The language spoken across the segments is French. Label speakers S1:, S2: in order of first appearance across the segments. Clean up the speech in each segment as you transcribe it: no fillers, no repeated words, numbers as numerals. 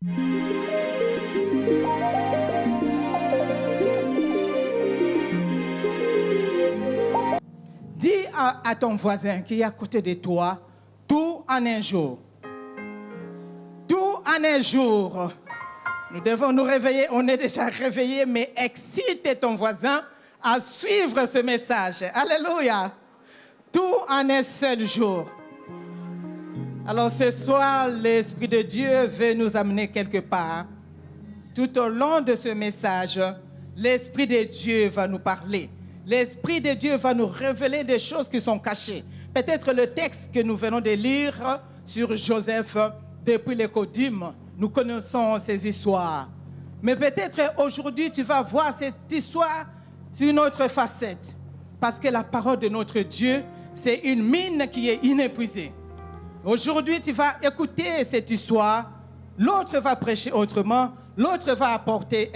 S1: Dis à ton voisin qui est à côté de toi, tout en un jour. Tout en un jour. Nous devons nous réveiller, on est déjà réveillés, mais excite ton voisin à suivre ce message. Alléluia. Tout en un seul jour. Alors ce soir, l'Esprit de Dieu veut nous amener quelque part. Tout au long de ce message, l'Esprit de Dieu va nous parler. L'Esprit de Dieu va nous révéler des choses qui sont cachées. Peut-être le texte que nous venons de lire sur Joseph depuis les Codymes, nous connaissons ces histoires. Mais peut-être aujourd'hui, tu vas voir cette histoire sur une autre facette. Parce que la parole de notre Dieu, c'est une mine qui est inépuisée. Aujourd'hui, tu vas écouter cette histoire. L'autre va prêcher autrement. L'autre va apporter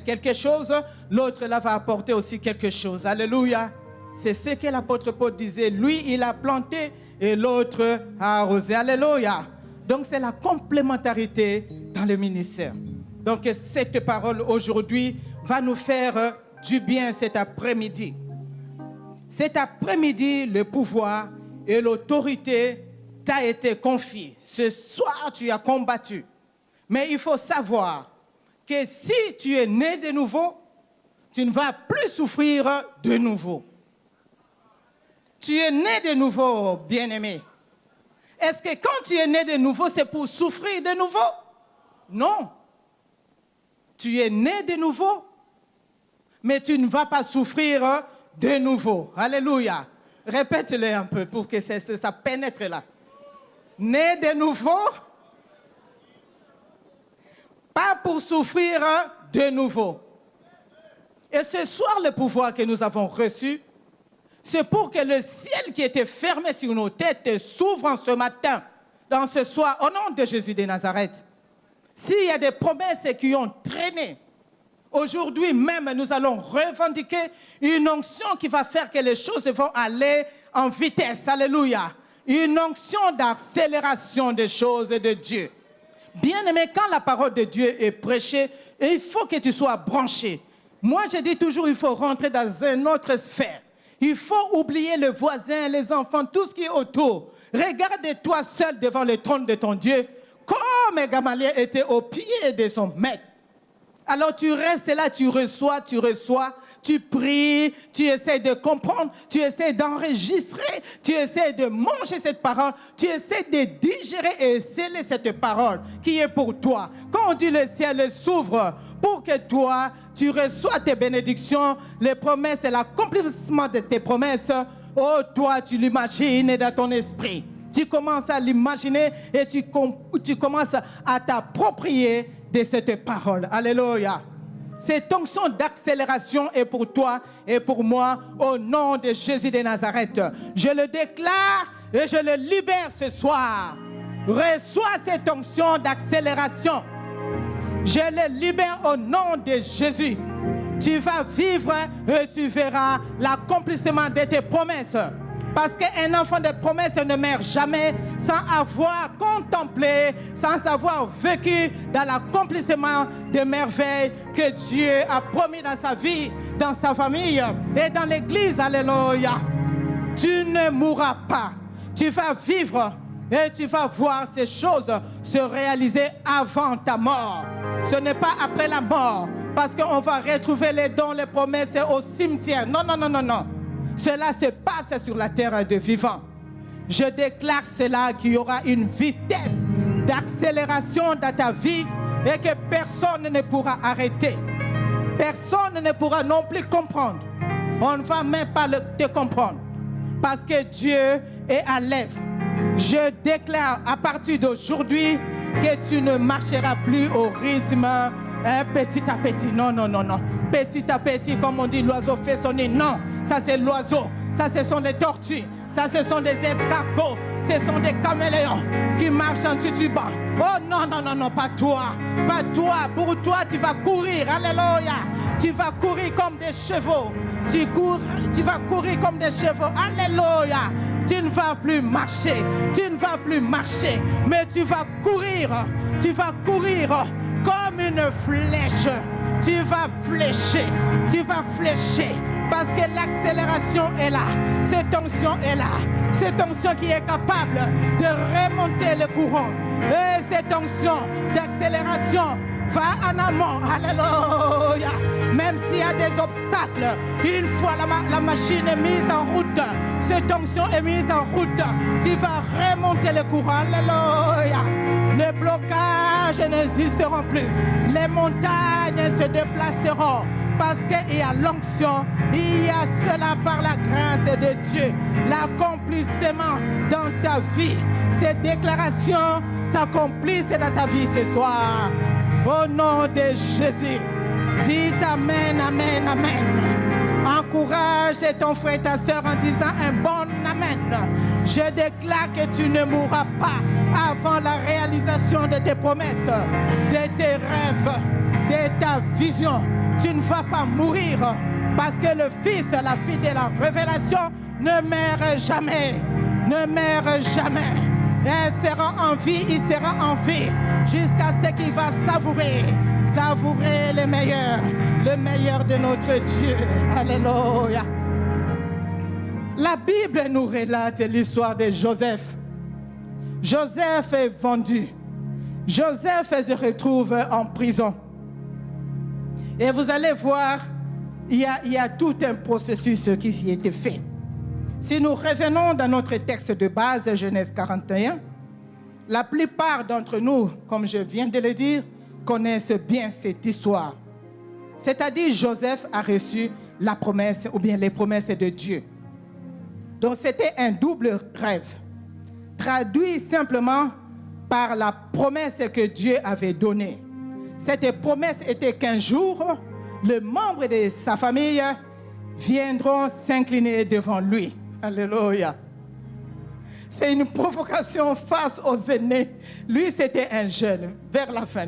S1: quelque chose. L'autre là va apporter aussi quelque chose. Alléluia. C'est ce que l'apôtre Paul disait. Lui, il a planté et l'autre a arrosé. Alléluia. Donc, c'est la complémentarité dans le ministère. Donc, cette parole aujourd'hui va nous faire du bien cet après-midi. Cet après-midi, le pouvoir et l'autorité t'a été confié. Ce soir, tu as combattu. Mais il faut savoir que si tu es né de nouveau, tu ne vas plus souffrir de nouveau. Tu es né de nouveau, bien-aimé. Est-ce que quand tu es né de nouveau, c'est pour souffrir de nouveau? Non. Tu es né de nouveau, mais tu ne vas pas souffrir de nouveau. Alléluia. Répète-le un peu pour que ça pénètre là. Né de nouveau, pas pour souffrir de nouveau. Et ce soir, le pouvoir que nous avons reçu, c'est pour que le ciel qui était fermé sur nos têtes s'ouvre en ce matin, dans ce soir, au nom de Jésus de Nazareth. S'il y a des promesses qui ont traîné, aujourd'hui même, nous allons revendiquer une onction qui va faire que les choses vont aller en vitesse. Alléluia. Une onction d'accélération des choses de Dieu. Bien-aimé, quand la parole de Dieu est prêchée, il faut que tu sois branché. Moi, je dis toujours, il faut rentrer dans une autre sphère. Il faut oublier le voisin, les enfants, tout ce qui est autour. Regarde-toi seul devant le trône de ton Dieu, comme Gamaliel était au pied de son maître. Alors tu restes là, tu reçois, tu pries, tu essaies de comprendre, tu essaies d'enregistrer, tu essaies de manger cette parole, tu essaies de digérer et sceller cette parole qui est pour toi. Quand on dit le ciel s'ouvre pour que toi, tu reçois tes bénédictions, les promesses et l'accomplissement de tes promesses, oh toi, tu l'imagines dans ton esprit. Tu commences à l'imaginer et tu commences à t'approprier de cette parole. Alléluia. Cette onction d'accélération est pour toi et pour moi au nom de Jésus de Nazareth. Je le déclare et je le libère ce soir. Reçois cette onction d'accélération. Je le libère au nom de Jésus. Tu vas vivre et tu verras l'accomplissement de tes promesses. Parce qu'un enfant de promesse ne meurt jamais sans avoir contemplé, sans avoir vécu dans l'accomplissement des merveilles que Dieu a promis dans sa vie, dans sa famille et dans l'église. Alléluia. Tu ne mourras pas. Tu vas vivre et tu vas voir ces choses se réaliser avant ta mort. Ce n'est pas après la mort. Parce qu'on va retrouver les dons, les promesses au cimetière. Non, non, non, non, non. Cela se passe sur la terre de vivants. Je déclare cela qu'il y aura une vitesse d'accélération dans ta vie et que personne ne pourra arrêter. Personne ne pourra non plus comprendre. On ne va même pas te comprendre. Parce que Dieu est à l'œuvre. Je déclare à partir d'aujourd'hui que tu ne marcheras plus au rythme petit à petit. Non, non, non, non. Petit à petit, comme on dit, l'oiseau fait son nid. Non, ça c'est l'oiseau. Ça, ce sont des tortues. Ça, ce sont des escargots. Ce sont des caméléons qui marchent en titubant. Oh non, non, non, non, pas toi. Pas toi. Pour toi, tu vas courir. Alléluia. Tu vas courir comme des chevaux. Tu vas courir comme des chevaux. Alléluia. Tu ne vas plus marcher. Tu ne vas plus marcher. Mais tu vas courir. Tu vas courir comme une flèche. Tu vas flécher. Tu vas flécher. Parce que l'accélération est là. Cette onction est là. Cette onction qui est capable de remonter le courant. Et cette onction d'accélération va en amont. Alléluia. Même s'il y a des obstacles, une fois la machine est mise en route, cette onction est mise en route, tu vas remonter le courant. Alléluia. Les blocages n'existeront plus. Les montagnes se déplaceront. Parce qu'il y a l'onction, il y a cela par la grâce de Dieu. L'accomplissement dans ta vie. Ces déclarations s'accomplissent dans ta vie ce soir. Au nom de Jésus, dites Amen, Amen, Amen. Encourage ton frère et ta soeur en disant un bon Amen. Je déclare que tu ne mourras pas avant la réalisation de tes promesses, de tes rêves, de ta vision. Tu ne vas pas mourir parce que le Fils, la fille de la révélation ne meurt jamais. Ne meurt jamais. Elle sera en vie, il sera en vie jusqu'à ce qu'il va savourer le meilleur de notre Dieu. Alléluia. La Bible nous relate l'histoire de Joseph. Joseph est vendu. Joseph se retrouve en prison. Et vous allez voir, il y a tout un processus qui s'y était fait. Si nous revenons dans notre texte de base, Genèse 41, la plupart d'entre nous, comme je viens de le dire, connaissent bien cette histoire. C'est-à-dire, Joseph a reçu la promesse ou bien les promesses de Dieu. Donc, c'était un double rêve, traduit simplement par la promesse que Dieu avait donnée. Cette promesse était qu'un jour, les membres de sa famille viendront s'incliner devant lui. Alléluia. C'est une provocation face aux aînés. Lui, c'était un jeune, vers la fin.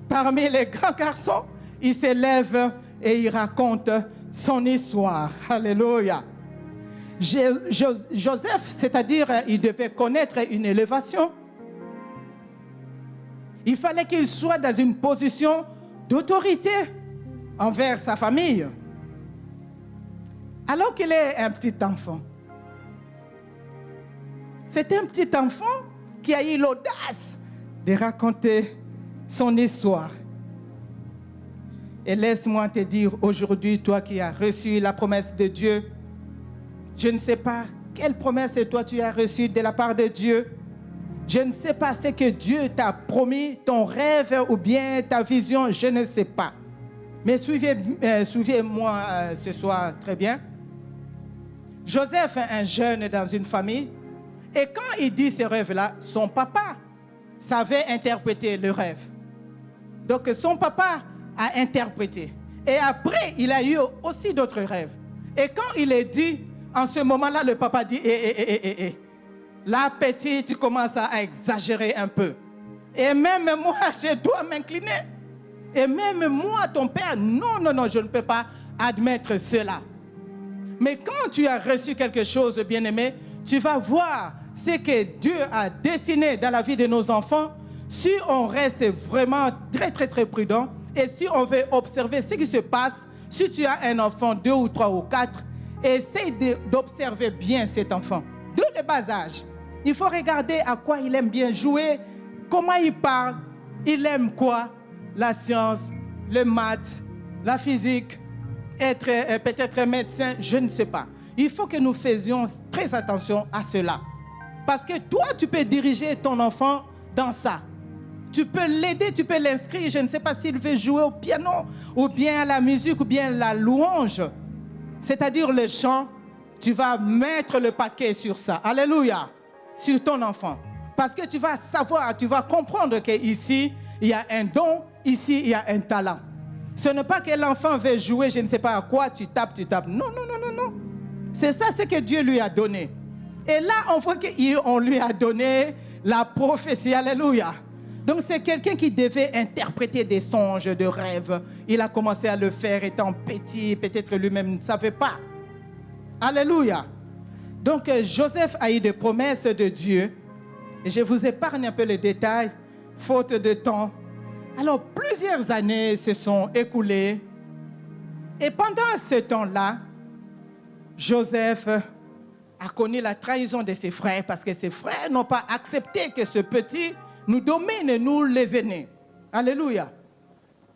S1: Parmi les grands garçons, il s'élève et il raconte son histoire. Alléluia. Joseph, c'est-à-dire, il devait connaître une élévation. Il fallait qu'il soit dans une position d'autorité envers sa famille. Alors qu'il est un petit enfant. C'est un petit enfant qui a eu l'audace de raconter son histoire. Et laisse-moi te dire aujourd'hui, toi qui as reçu la promesse de Dieu, je ne sais pas quelle promesse toi tu as reçue de la part de Dieu. Je ne sais pas ce que Dieu t'a promis, ton rêve ou bien ta vision, je ne sais pas. Mais suivez-moi ce soir très bien. Joseph est un jeune dans une famille. Et quand il dit ce rêve-là, son papa savait interpréter le rêve. Donc son papa a interprété. Et après, il a eu aussi d'autres rêves. Et quand il est dit, en ce moment-là, le papa dit, là, petit, tu commences à exagérer un peu. Et même moi, je dois m'incliner. Et même moi, ton père, non, je ne peux pas admettre cela. Mais quand tu as reçu quelque chose, bien-aimé, tu vas voir ce que Dieu a dessiné dans la vie de nos enfants. Si on reste vraiment très, très, très prudent et si on veut observer ce qui se passe, si tu as un enfant, 2 ou 3 ou 4, essaye d'observer bien cet enfant. De le bas âge. Il faut regarder à quoi il aime bien jouer, comment il parle, il aime quoi? La science, le maths, la physique, être peut-être médecin, je ne sais pas. Il faut que nous faisions très attention à cela. Parce que toi, tu peux diriger ton enfant dans ça. Tu peux l'aider, tu peux l'inscrire. Je ne sais pas s'il veut jouer au piano, ou bien à la musique, ou bien la louange. C'est-à-dire le chant, tu vas mettre le paquet sur ça. Alléluia. Sur ton enfant. Parce que tu vas savoir, tu vas comprendre qu'ici, il y a un don, ici, il y a un talent. Ce n'est pas que l'enfant veut jouer, je ne sais pas à quoi, tu tapes. Non. C'est ça ce que Dieu lui a donné. Et là, on voit qu'on lui a donné la prophétie. Alléluia. Donc, c'est quelqu'un qui devait interpréter des songes, de rêves. Il a commencé à le faire étant petit. Peut-être lui-même ne savait pas. Alléluia. Donc, Joseph a eu des promesses de Dieu. Et je vous épargne un peu les détails, faute de temps. Alors, plusieurs années se sont écoulées. Et pendant ce temps-là, Joseph a connu la trahison de ses frères parce que ses frères n'ont pas accepté que ce petit nous domine, nous les aînés. Alléluia.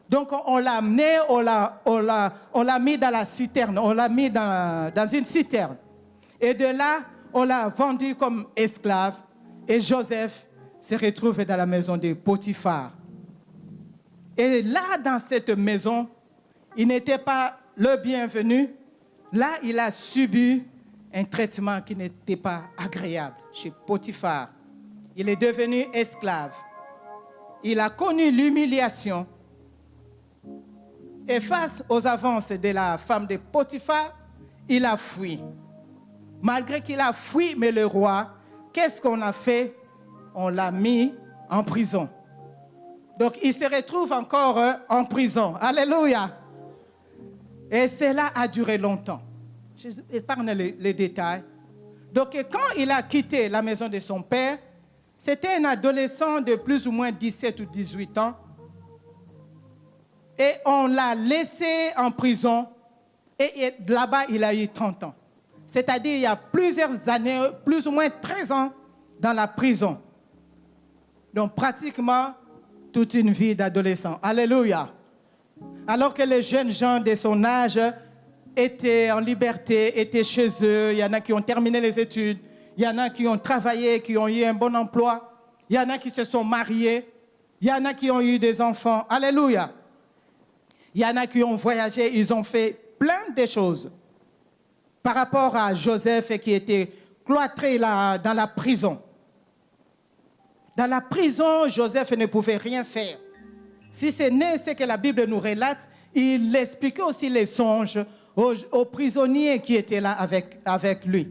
S1: Donc, on l'a amené, on l'a mis dans la citerne, on l'a mis dans une citerne. Et de là, on l'a vendu comme esclave. Et Joseph se retrouve dans la maison de Potiphar. Et là, dans cette maison, il n'était pas le bienvenu. Là, il a subi un traitement qui n'était pas agréable chez Potiphar. Il est devenu esclave. Il a connu l'humiliation. Et face aux avances de la femme de Potiphar, il a fui. Malgré qu'il a fui, mais le roi, qu'est-ce qu'on a fait? On l'a mis en prison. Donc, il se retrouve encore en prison. Alléluia. Et cela a duré longtemps. Je épargne les détails. Donc, quand il a quitté la maison de son père, c'était un adolescent de plus ou moins 17 ou 18 ans. Et on l'a laissé en prison. Et là-bas, il a eu 30 ans. C'est-à-dire, il y a plusieurs années, plus ou moins 13 ans, dans la prison. Donc, pratiquement toute une vie d'adolescent. Alléluia. Alors que les jeunes gens de son âge étaient en liberté, étaient chez eux. Il y en a qui ont terminé les études. Il y en a qui ont travaillé, qui ont eu un bon emploi. Il y en a qui se sont mariés. Il y en a qui ont eu des enfants. Alléluia. Il y en a qui ont voyagé. Ils ont fait plein de choses. Par rapport à Joseph qui était cloîtré là, dans la prison. Dans la prison, Joseph ne pouvait rien faire. Si ce n'est ce que la Bible nous relate, il expliquait aussi les songes aux prisonniers qui étaient là avec lui.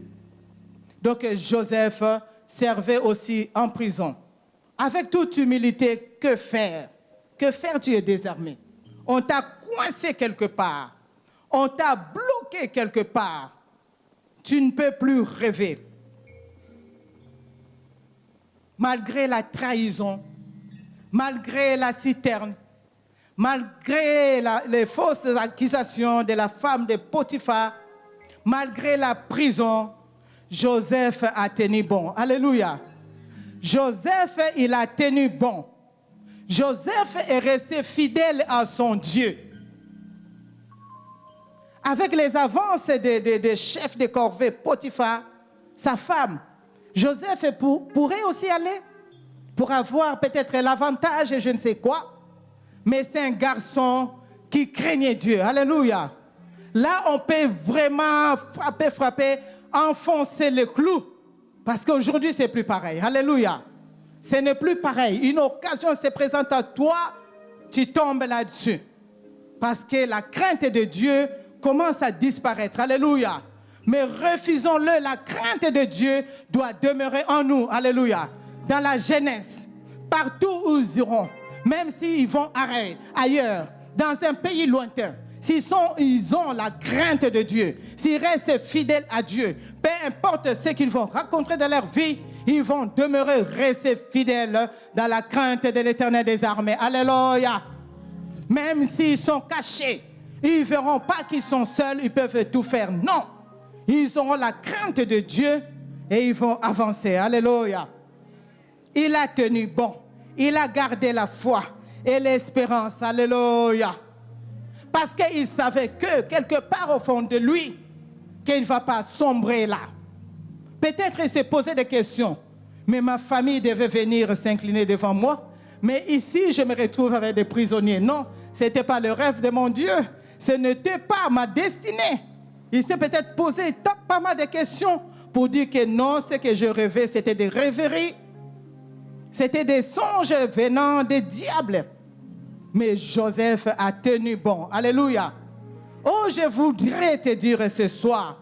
S1: Donc Joseph servait aussi en prison. Avec toute humilité, que faire? Que faire, tu es désarmé? On t'a coincé quelque part. On t'a bloqué quelque part. Tu ne peux plus rêver. Malgré la trahison, malgré la citerne, malgré les fausses accusations de la femme de Potiphar, malgré la prison, Joseph a tenu bon. Alléluia. Joseph, il a tenu bon. Joseph est resté fidèle à son Dieu. Avec les avances des chefs de corvée, Potiphar, sa femme, Joseph pourrait aussi aller pour avoir peut-être l'avantage et je ne sais quoi. Mais c'est un garçon qui craignait Dieu. Alléluia. Là, on peut vraiment frapper, enfoncer le clou. Parce qu'aujourd'hui, c'est plus pareil. Alléluia. Ce n'est plus pareil. Une occasion se présente à toi, tu tombes là-dessus. Parce que la crainte de Dieu commence à disparaître. Alléluia. Mais refusons-le, la crainte de Dieu doit demeurer en nous. Alléluia. Dans la jeunesse, partout où ils iront, même s'ils vont ailleurs, dans un pays lointain, ils ont la crainte de Dieu, s'ils restent fidèles à Dieu, peu importe ce qu'ils vont rencontrer dans leur vie, ils vont demeurer, rester fidèles dans la crainte de l'Éternel des armées. Alléluia. Même s'ils sont cachés, ils ne verront pas qu'ils sont seuls, ils peuvent tout faire. Non. Ils auront la crainte de Dieu et ils vont avancer. Alléluia. Il a tenu bon. Il a gardé la foi et l'espérance. Alléluia. Parce qu'il savait que quelque part au fond de lui, qu'il ne va pas sombrer là. Peut-être il s'est posé des questions. Mais ma famille devait venir s'incliner devant moi. Mais ici, je me retrouve avec des prisonniers. Non, ce n'était pas le rêve de mon Dieu. Ce n'était pas ma destinée. Il s'est peut-être posé pas mal de questions pour dire que non, ce que je rêvais, c'était des rêveries. C'était des songes venant des diables. Mais Joseph a tenu bon. Alléluia. Oh, je voudrais te dire ce soir,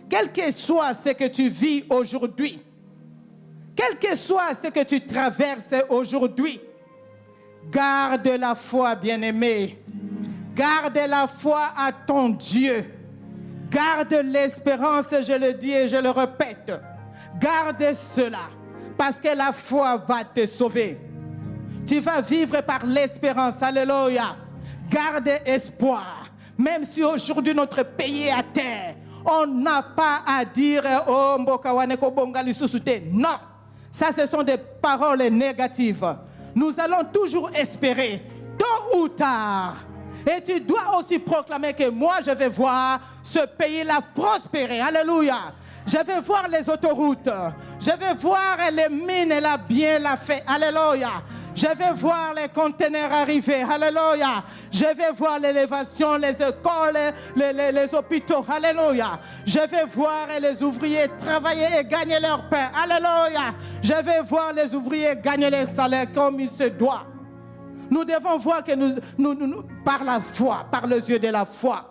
S1: quel que soit ce que tu vis aujourd'hui, quel que soit ce que tu traverses aujourd'hui, garde la foi, bien-aimé. Garde la foi à ton Dieu. Garde l'espérance, je le dis et je le répète. Garde cela, parce que la foi va te sauver. Tu vas vivre par l'espérance. Alléluia. Garde espoir. Même si aujourd'hui notre pays est à terre, on n'a pas à dire oh mbokawane ko bongali susute. Non, ça ce sont des paroles négatives. Nous allons toujours espérer, tôt ou tard. Et tu dois aussi proclamer que moi je vais voir ce pays-là prospérer. Alléluia. Je vais voir les autoroutes. Je vais voir les mines, la bien la fait. Alléluia. Je vais voir les conteneurs arriver. Alléluia. Je vais voir l'élévation, les écoles, les hôpitaux. Alléluia. Je vais voir les ouvriers travailler et gagner leur pain. Alléluia. Je vais voir les ouvriers gagner leur salaire comme il se doit. Nous devons voir que nous par la foi, par les yeux de la foi,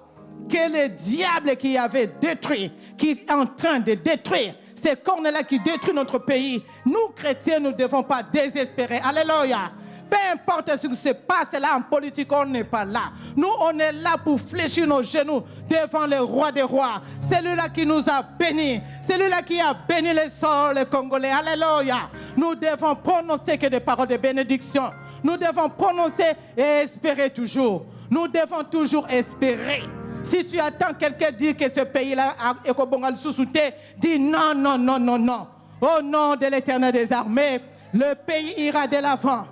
S1: que le diable qui avait détruit, qui est en train de détruire, ces cornes-là qui détruisent notre pays, nous chrétiens, nous ne devons pas désespérer. Alléluia. Peu importe ce qui se passe là en politique, on n'est pas là. Nous, on est là pour fléchir nos genoux devant le roi des rois. Celui-là qui nous a bénis. Celui-là qui a béni les sols congolais. Alléluia. Nous devons prononcer que des paroles de bénédiction. Nous devons prononcer et espérer toujours. Nous devons toujours espérer. Si tu attends quelqu'un dire que ce pays-là est Kobongal sous-souté, dis non, non, non, non, non. Au nom de l'Éternel des armées, le pays ira de l'avant.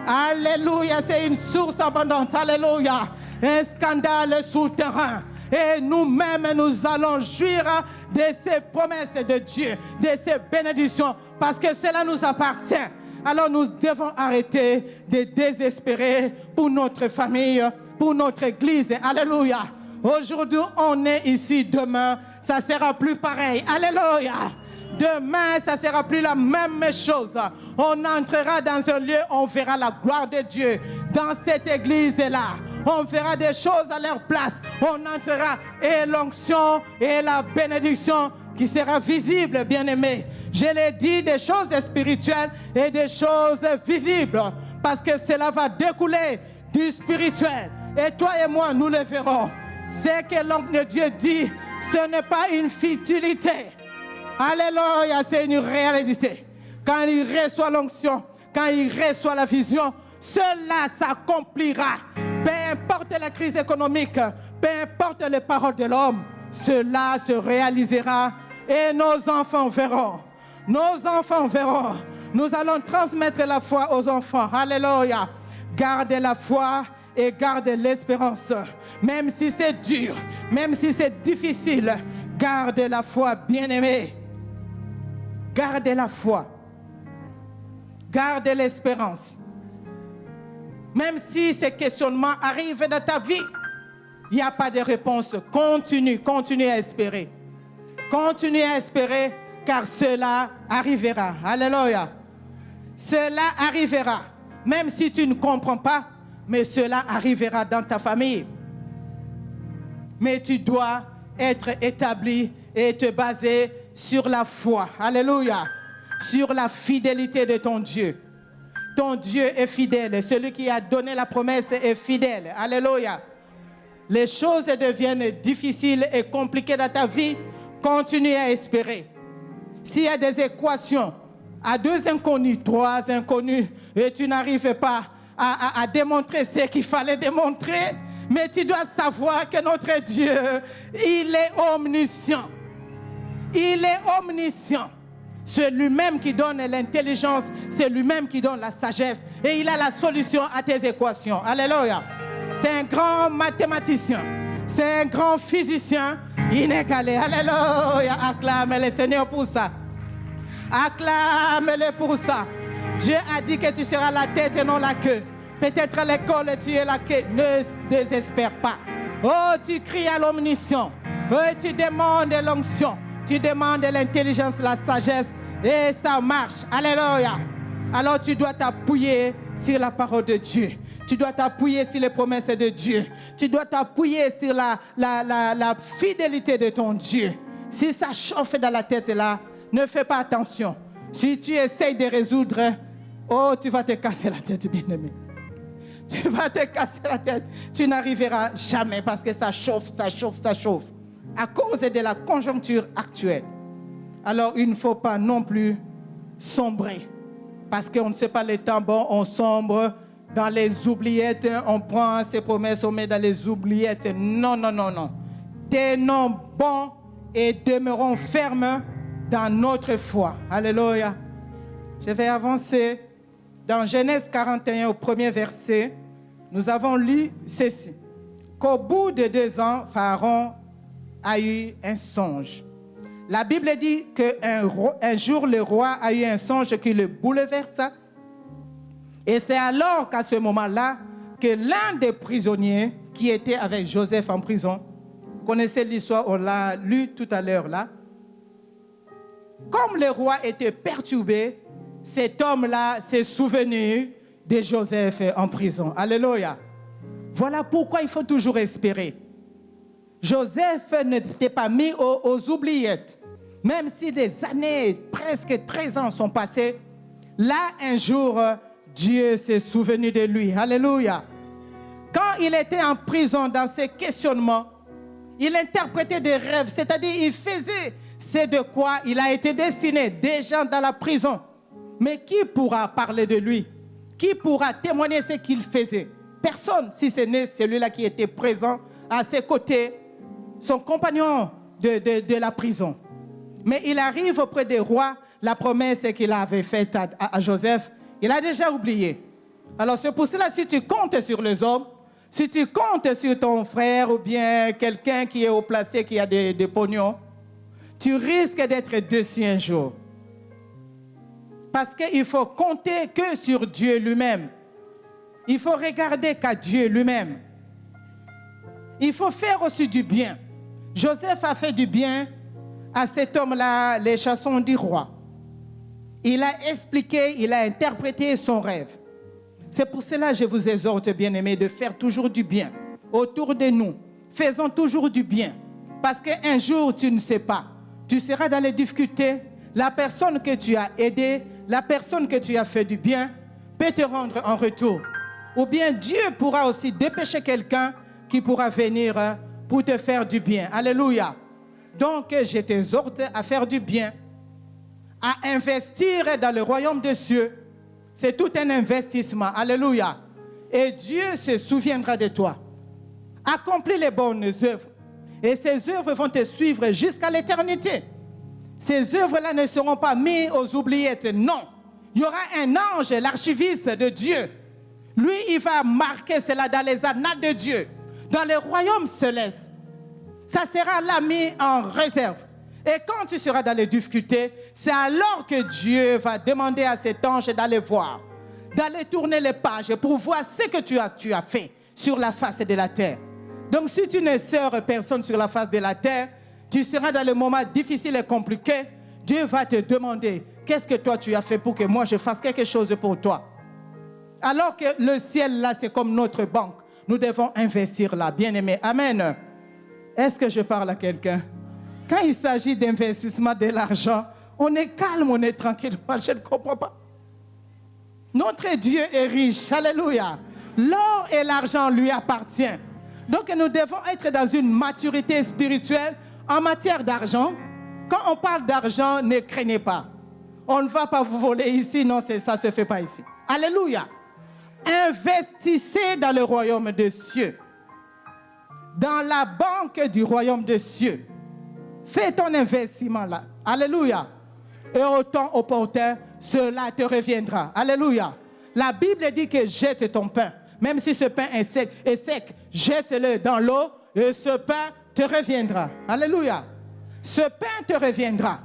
S1: Alléluia, c'est une source abondante. Alléluia, un scandale souterrain. Et nous-mêmes, nous allons jouir de ces promesses de Dieu, de ces bénédictions, parce que cela nous appartient. Alors nous devons arrêter de désespérer pour notre famille, pour notre église. Alléluia. Aujourd'hui, on est ici. Demain, ça ne sera plus pareil. Alléluia. Demain, ça ne sera plus la même chose. On entrera dans un lieu, on verra la gloire de Dieu. Dans cette église-là, on verra des choses à leur place. On entrera et l'onction et la bénédiction qui sera visible, bien-aimé. Je l'ai dit, des choses spirituelles et des choses visibles. Parce que cela va découler du spirituel. Et toi et moi, nous le verrons. C'est que l'homme de Dieu dit, ce n'est pas une futilité. Alléluia, c'est une réalité. Quand il reçoit l'onction, quand il reçoit la vision, cela s'accomplira. Peu importe la crise économique, peu importe les paroles de l'homme, cela se réalisera et nos enfants verront. Nos enfants verront. Nous allons transmettre la foi aux enfants. Alléluia. Gardez la foi et gardez l'espérance. Même si c'est dur, même si c'est difficile, gardez la foi, bien-aimés. Gardez la foi. Gardez l'espérance. Même si ces questionnements arrivent dans ta vie, il n'y a pas de réponse. Continue à espérer. Continue à espérer, car cela arrivera. Alléluia. Cela arrivera. Même si tu ne comprends pas, mais cela arrivera dans ta famille. Mais tu dois être établi et te baser sur la foi. Alléluia. Sur la fidélité de ton Dieu. Ton Dieu est fidèle. Celui qui a donné la promesse est fidèle. Alléluia. Les choses deviennent difficiles et compliquées dans ta vie. Continue à espérer. S'il y a des équations à 2 inconnus, 3 inconnus, et tu n'arrives pas à démontrer ce qu'il fallait démontrer, mais tu dois savoir que notre Dieu, il est omniscient. Il est omniscient. C'est lui-même qui donne l'intelligence, c'est lui-même qui donne la sagesse. Et il a la solution à tes équations. Alléluia. C'est un grand mathématicien. C'est un grand physicien inégalé. Alléluia. Acclame le Seigneur pour ça. Acclame-le pour ça. Dieu a dit que tu seras la tête et non la queue. Peut-être à l'école tu es la queue. Ne désespère pas. Oh, tu cries à l'omniscient. Oh, tu demandes l'onction. Tu demandes l'intelligence, la sagesse. Et ça marche. Alléluia. Alors tu dois t'appuyer sur la parole de Dieu. Tu dois t'appuyer sur les promesses de Dieu. Tu dois t'appuyer sur la fidélité de ton Dieu. Si ça chauffe dans la tête là, ne fais pas attention. Si tu essayes de résoudre, oh, tu vas te casser la tête, bien-aimé. Tu vas te casser la tête. Tu n'arriveras jamais parce que ça chauffe, ça chauffe, ça chauffe. à cause de la conjoncture actuelle. Alors, il ne faut pas non plus sombrer. Parce qu'on ne sait pas les temps, bon, on sombre dans les oubliettes, on prend ses promesses, on met dans les oubliettes. Non, non, non, non. Tenons bon et demeurons fermes dans notre foi. Alléluia. Je vais avancer. Dans Genèse 41, au premier verset, nous avons lu ceci. Qu'au bout de 2 ans, Pharaon a eu un songe. La Bible dit qu'un jour, le roi a eu un songe qui le bouleversa. Et c'est alors qu'à ce moment-là, que l'un des prisonniers qui était avec Joseph en prison, vous connaissez l'histoire, on l'a lu tout à l'heure là, comme le roi était perturbé, cet homme-là s'est souvenu de Joseph en prison. Alléluia. Voilà pourquoi il faut toujours espérer. Joseph n'était pas mis aux oubliettes. Même si des années, presque 13 ans sont passés, là, un jour, Dieu s'est souvenu de lui. Alléluia. Quand il était en prison dans ses questionnements, il interprétait des rêves, c'est-à-dire il faisait ce de quoi il a été destiné, des gens dans la prison. Mais qui pourra parler de lui? Qui pourra témoigner ce qu'il faisait? Personne, si ce n'est celui-là qui était présent à ses côtés, son compagnon de la prison. Mais il arrive auprès des rois, la promesse qu'il avait faite à Joseph, il a déjà oublié. Alors c'est pour cela, si tu comptes sur les hommes, si tu comptes sur ton frère ou bien quelqu'un qui est haut placé, qui a des pognons, tu risques d'être déçu un jour. Parce qu'il faut compter que sur Dieu lui-même. Il faut regarder qu'à Dieu lui-même. Il faut faire aussi du bien. Joseph a fait du bien à cet homme-là, les chansons du roi. Il a expliqué, il a interprété son rêve. C'est pour cela que je vous exhorte, bien-aimés, de faire toujours du bien autour de nous. Faisons toujours du bien. Parce qu'un jour, tu ne sais pas. Tu seras dans les difficultés. La personne que tu as aidée, la personne que tu as fait du bien, peut te rendre en retour. Ou bien Dieu pourra aussi dépêcher quelqu'un qui pourra venir pour te faire du bien. Alléluia. Donc, je t'exhorte à faire du bien, à investir dans le royaume des cieux. C'est tout un investissement. Alléluia. Et Dieu se souviendra de toi. Accomplis les bonnes œuvres. Et ces œuvres vont te suivre jusqu'à l'éternité. Ces œuvres-là ne seront pas mises aux oubliettes. Non. Il y aura un ange, l'archiviste de Dieu. Lui, il va marquer cela dans les annales de Dieu, dans le royaume céleste. Ça sera là mis en réserve. Et quand tu seras dans les difficultés, c'est alors que Dieu va demander à cet ange d'aller voir, d'aller tourner les pages pour voir ce que tu as fait sur la face de la terre. Donc si tu ne sers personne sur la face de la terre, tu seras dans les moments difficiles et compliqués. Dieu va te demander, qu'est-ce que toi tu as fait pour que moi je fasse quelque chose pour toi? Alors que le ciel là, c'est comme notre banque. Nous devons investir là, bien-aimés. Amen. Est-ce que je parle à quelqu'un? Quand il s'agit d'investissement de l'argent, on est calme, on est tranquille. Moi, je ne comprends pas. Notre Dieu est riche. Alléluia. L'or et l'argent lui appartiennent. Donc, nous devons être dans une maturité spirituelle en matière d'argent. Quand on parle d'argent, ne craignez pas. On ne va pas vous voler ici. Non, ça ne se fait pas ici. Alléluia. Investissez dans le royaume des cieux. Dans la banque du royaume des cieux. Fais ton investissement là. Alléluia. Et au temps opportun, cela te reviendra. Alléluia. La Bible dit que jette ton pain. Même si ce pain est sec, jette-le dans l'eau et ce pain te reviendra. Alléluia. Ce pain te reviendra.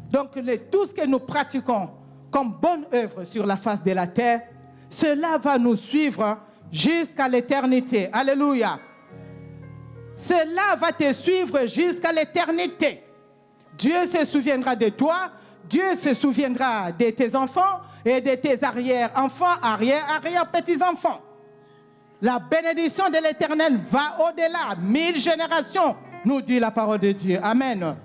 S1: Donc tout ce que nous pratiquons comme bonne œuvre sur la face de la terre, cela va nous suivre jusqu'à l'éternité. Alléluia. Cela va te suivre jusqu'à l'éternité. Dieu se souviendra de toi, Dieu se souviendra de tes enfants et de tes arrière-enfants, arrière-petits-enfants. La bénédiction de l'Éternel va au-delà, 1000 générations, nous dit la parole de Dieu. Amen.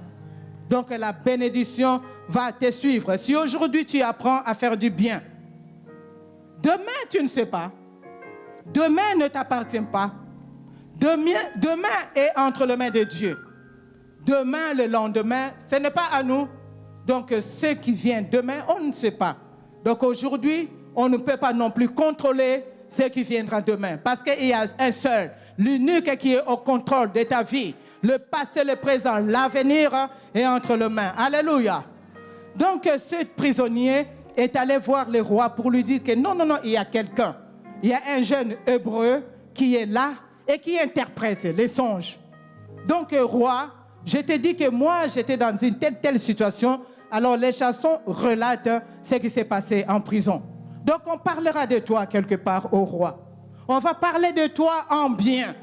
S1: Donc la bénédiction va te suivre. Si aujourd'hui tu apprends à faire du bien, demain tu ne sais pas. Demain ne t'appartient pas. Demain est entre les mains de Dieu. Demain, le lendemain, ce n'est pas à nous. Donc, ce qui vient demain, on ne sait pas. Donc, aujourd'hui, on ne peut pas non plus contrôler ce qui viendra demain. Parce qu'il y a un seul, l'unique qui est au contrôle de ta vie. Le passé, le présent, l'avenir est entre les mains. Alléluia. Donc, ce prisonnier est allé voir le roi pour lui dire que non, il y a quelqu'un. Il y a un jeune hébreu qui est là et qui interprète les songes. Donc, roi, je te dis que moi, j'étais dans une telle situation. Alors, les chansons relatent ce qui s'est passé en prison. Donc, on parlera de toi quelque part au roi. On va parler de toi en bien.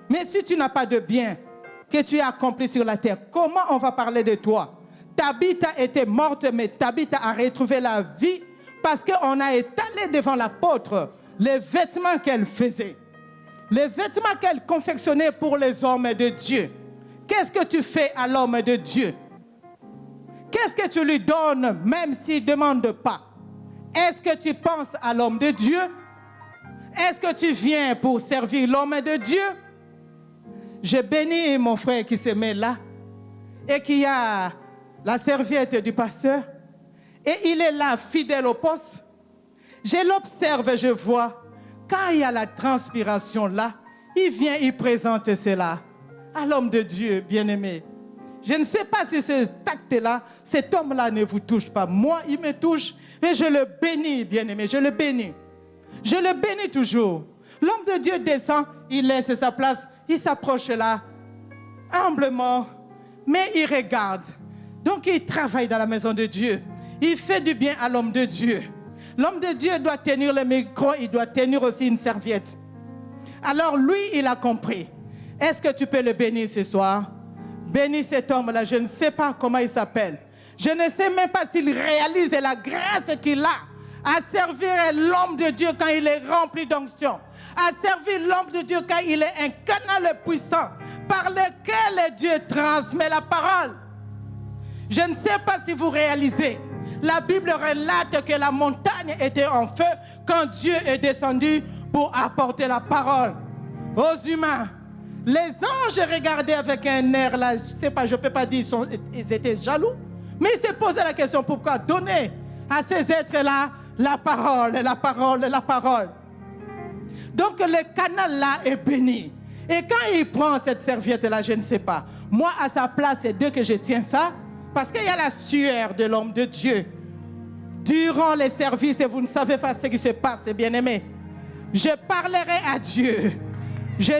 S1: Mais si tu n'as pas de bien que tu as accompli sur la terre, comment on va parler de toi? Tabitha était morte, mais Tabitha a retrouvé la vie parce qu'on a étalé devant l'apôtre les vêtements qu'elle faisait. Les vêtements qu'elle confectionnait pour les hommes de Dieu. Qu'est-ce que tu fais à l'homme de Dieu? Qu'est-ce que tu lui donnes même s'il ne demande pas? Est-ce que tu penses à l'homme de Dieu? Est-ce que tu viens pour servir l'homme de Dieu? Je bénis mon frère qui se met là et qui a la serviette du pasteur et il est là fidèle au poste. Je l'observe, je vois. Quand il y a la transpiration là, il vient, il présente cela à l'homme de Dieu, bien-aimé. Je ne sais pas si ce tact-là, cet homme-là ne vous touche pas. Moi, il me touche, mais je le bénis, bien-aimé, je le bénis. Je le bénis toujours. L'homme de Dieu descend, il laisse sa place, il s'approche là, humblement, mais il regarde. Donc, il travaille dans la maison de Dieu. Il fait du bien à l'homme de Dieu. L'homme de Dieu doit tenir le micro, il doit tenir aussi une serviette. Alors, lui, il a compris. Est-ce que tu peux le bénir ce soir? Bénis cet homme-là, je ne sais pas comment il s'appelle. Je ne sais même pas s'il réalise la grâce qu'il a à servir l'homme de Dieu quand il est rempli d'onction, à servir l'homme de Dieu quand il est un canal puissant par lequel Dieu transmet la parole. Je ne sais pas si vous réalisez, la Bible relate que la montagne était en feu quand Dieu est descendu pour apporter la parole aux humains. Les anges regardaient avec un air là, je ne sais pas, je ne peux pas dire, ils étaient jaloux. Mais ils se posaient la question, pourquoi donner à ces êtres-là la parole, la parole, la parole. Donc le canal là est béni. Et quand il prend cette serviette-là, je ne sais pas. Moi, à sa place, c'est Dieu que je tiens ça, parce qu'il y a la sueur de l'homme de Dieu. Durant les services, et vous ne savez pas ce qui se passe, bien-aimés. Je parlerai à Dieu. Je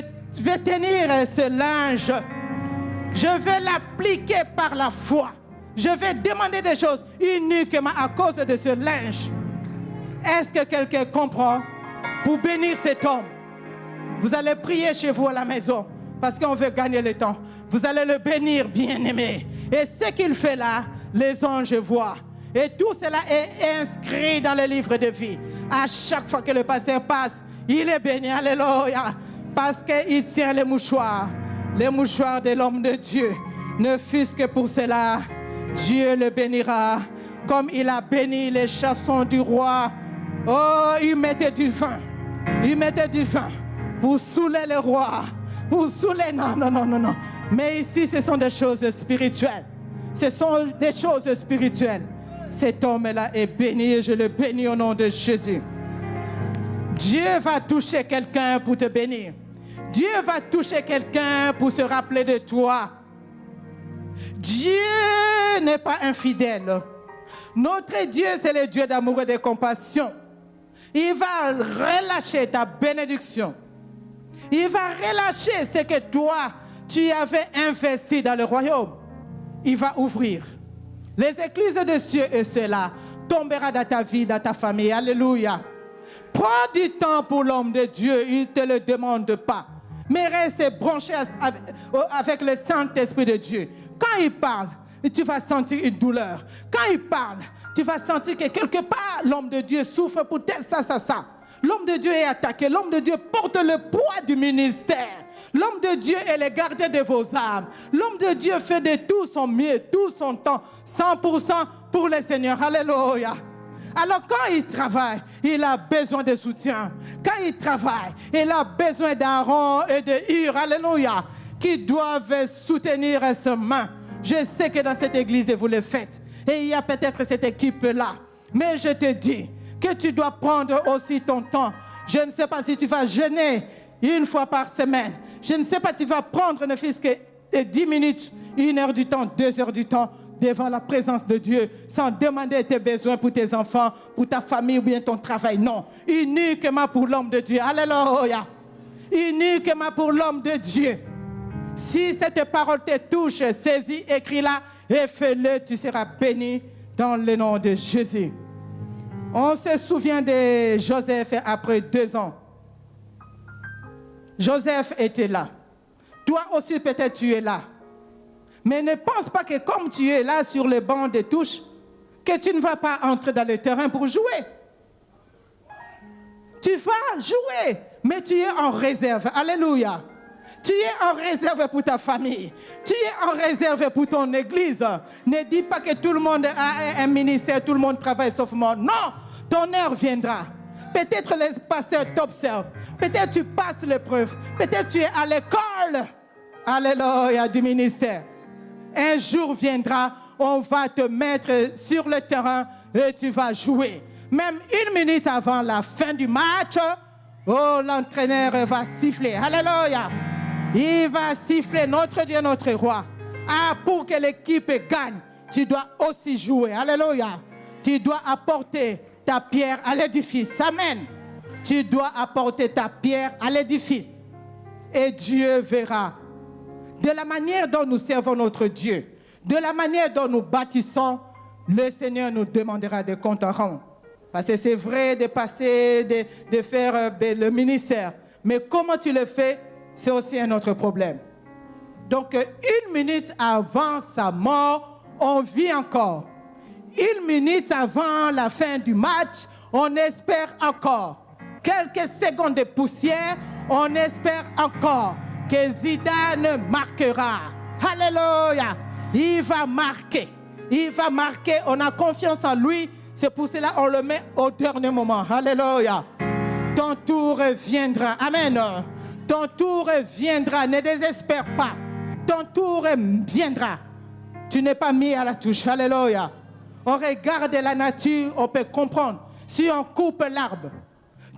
S1: vais tenir ce linge. Je vais l'appliquer par la foi. Je vais demander des choses uniquement à cause de ce linge. Est-ce que quelqu'un comprend? Pour bénir cet homme, vous allez prier chez vous à la maison parce qu'on veut gagner le temps. Vous allez le bénir, bien-aimé. Et ce qu'il fait là, les anges voient. Et tout cela est inscrit dans le livre de vie. À chaque fois que le pasteur passe, il est béni. Alléluia. Parce qu'il tient les mouchoirs de l'homme de Dieu. Ne fût-ce que pour cela, Dieu le bénira. Comme il a béni les chansons du roi. Oh, il mettait du vin. Il mettait du vin pour saouler le roi. Pour saouler... Non. Mais ici, ce sont des choses spirituelles. Ce sont des choses spirituelles. Cet homme-là est béni et je le bénis au nom de Jésus. Dieu va toucher quelqu'un pour te bénir. Dieu va toucher quelqu'un pour se rappeler de toi. Dieu n'est pas infidèle. Notre Dieu, c'est le Dieu d'amour et de compassion. Il va relâcher ta bénédiction. Il va relâcher ce que toi, tu avais investi dans le royaume. Il va ouvrir. Les écluses de cieux et cela tombera dans ta vie, dans ta famille. Alléluia. Prends du temps pour l'homme de Dieu. Il ne te le demande pas. Mais reste branché avec le Saint-Esprit de Dieu. Quand il parle, tu vas sentir une douleur. Quand il parle, tu vas sentir que quelque part, l'homme de Dieu souffre pour tel, ça. L'homme de Dieu est attaqué. L'homme de Dieu porte le poids du ministère. L'homme de Dieu est le gardien de vos âmes. L'homme de Dieu fait de tout son mieux, tout son temps, 100% pour le Seigneur. Alléluia. Alors quand il travaille, il a besoin de soutien. Quand il travaille, il a besoin d'Aaron et de Hur. Alléluia. Qui doivent soutenir ses mains Je sais que dans cette église, vous le faites. Et il y a peut-être cette équipe-là. Mais je te dis que tu dois prendre aussi ton temps. Je ne sais pas si tu vas jeûner une fois par semaine. Je ne sais pas si tu vas prendre ne fût-ce que 10 minutes, 1 heure du temps, 2 heures du temps devant la présence de Dieu, sans demander tes besoins pour tes enfants, pour ta famille ou bien ton travail. Non, uniquement pour l'homme de Dieu. Alléluia. Uniquement pour l'homme de Dieu. Si cette parole te touche, saisis, écris-la et fais-le, tu seras béni dans le nom de Jésus. On se souvient de Joseph après 2 ans. Joseph était là. Toi aussi peut-être tu es là. Mais ne pense pas que comme tu es là sur le banc de touche, que tu ne vas pas entrer dans le terrain pour jouer. Tu vas jouer, mais tu es en réserve. Alléluia. Tu es en réserve pour ta famille. Tu es en réserve pour ton église. Ne dis pas que tout le monde a un ministère, tout le monde travaille sauf moi. Non, ton heure viendra. Peut-être les pasteurs t'observent. Peut-être tu passes l'épreuve. Peut-être tu es à l'école. Alléluia du ministère. Un jour viendra, on va te mettre sur le terrain et tu vas jouer. Même 1 minute avant la fin du match, oh, l'entraîneur va siffler. Alléluia. Il va siffler notre Dieu, notre roi. Ah, pour que l'équipe gagne, tu dois aussi jouer. Alléluia. Tu dois apporter ta pierre à l'édifice. Amen. Tu dois apporter ta pierre à l'édifice. Et Dieu verra. De la manière dont nous servons notre Dieu, de la manière dont nous bâtissons, le Seigneur nous demandera de comptes à rendre. Parce que c'est vrai de passer, de faire le ministère. Mais comment tu le fais, c'est aussi un autre problème. Donc, 1 minute avant sa mort, on vit encore. 1 minute avant la fin du match, on espère encore. Quelques secondes de poussière, on espère encore que Zidane marquera. Alléluia. Il va marquer. Il va marquer. On a confiance en lui. C'est pour cela qu'on le met au dernier moment. Alléluia. Ton tour viendra. Amen. Ton tour viendra. Ne désespère pas. Ton tour viendra. Tu n'es pas mis à la touche. Alléluia. On regarde la nature, on peut comprendre. Si on coupe l'arbre,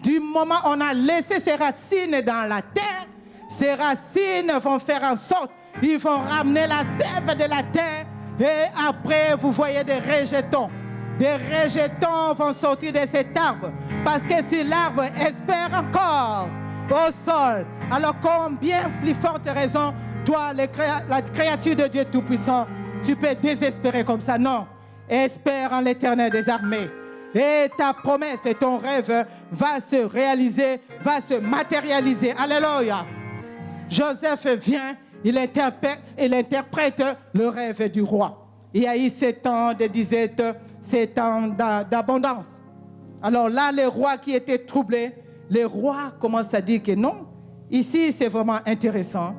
S1: du moment où on a laissé ses racines dans la terre, ces racines vont faire en sorte, ils vont ramener la sève de la terre et après vous voyez des rejetons. Des rejetons vont sortir de cet arbre. Parce que si l'arbre espère encore au sol, alors combien plus forte raison, toi, la créature de Dieu Tout-Puissant, tu peux désespérer comme ça. Non, espère en l'Éternel des armées. Et ta promesse et ton rêve va se réaliser, va se matérialiser. Alléluia. Joseph vient, il interprète le rêve du roi. Il y a eu 7 ans de disette, 7 ans d'abondance. Alors là, le roi qui était troublé, le roi commence à dire que non, ici c'est vraiment intéressant.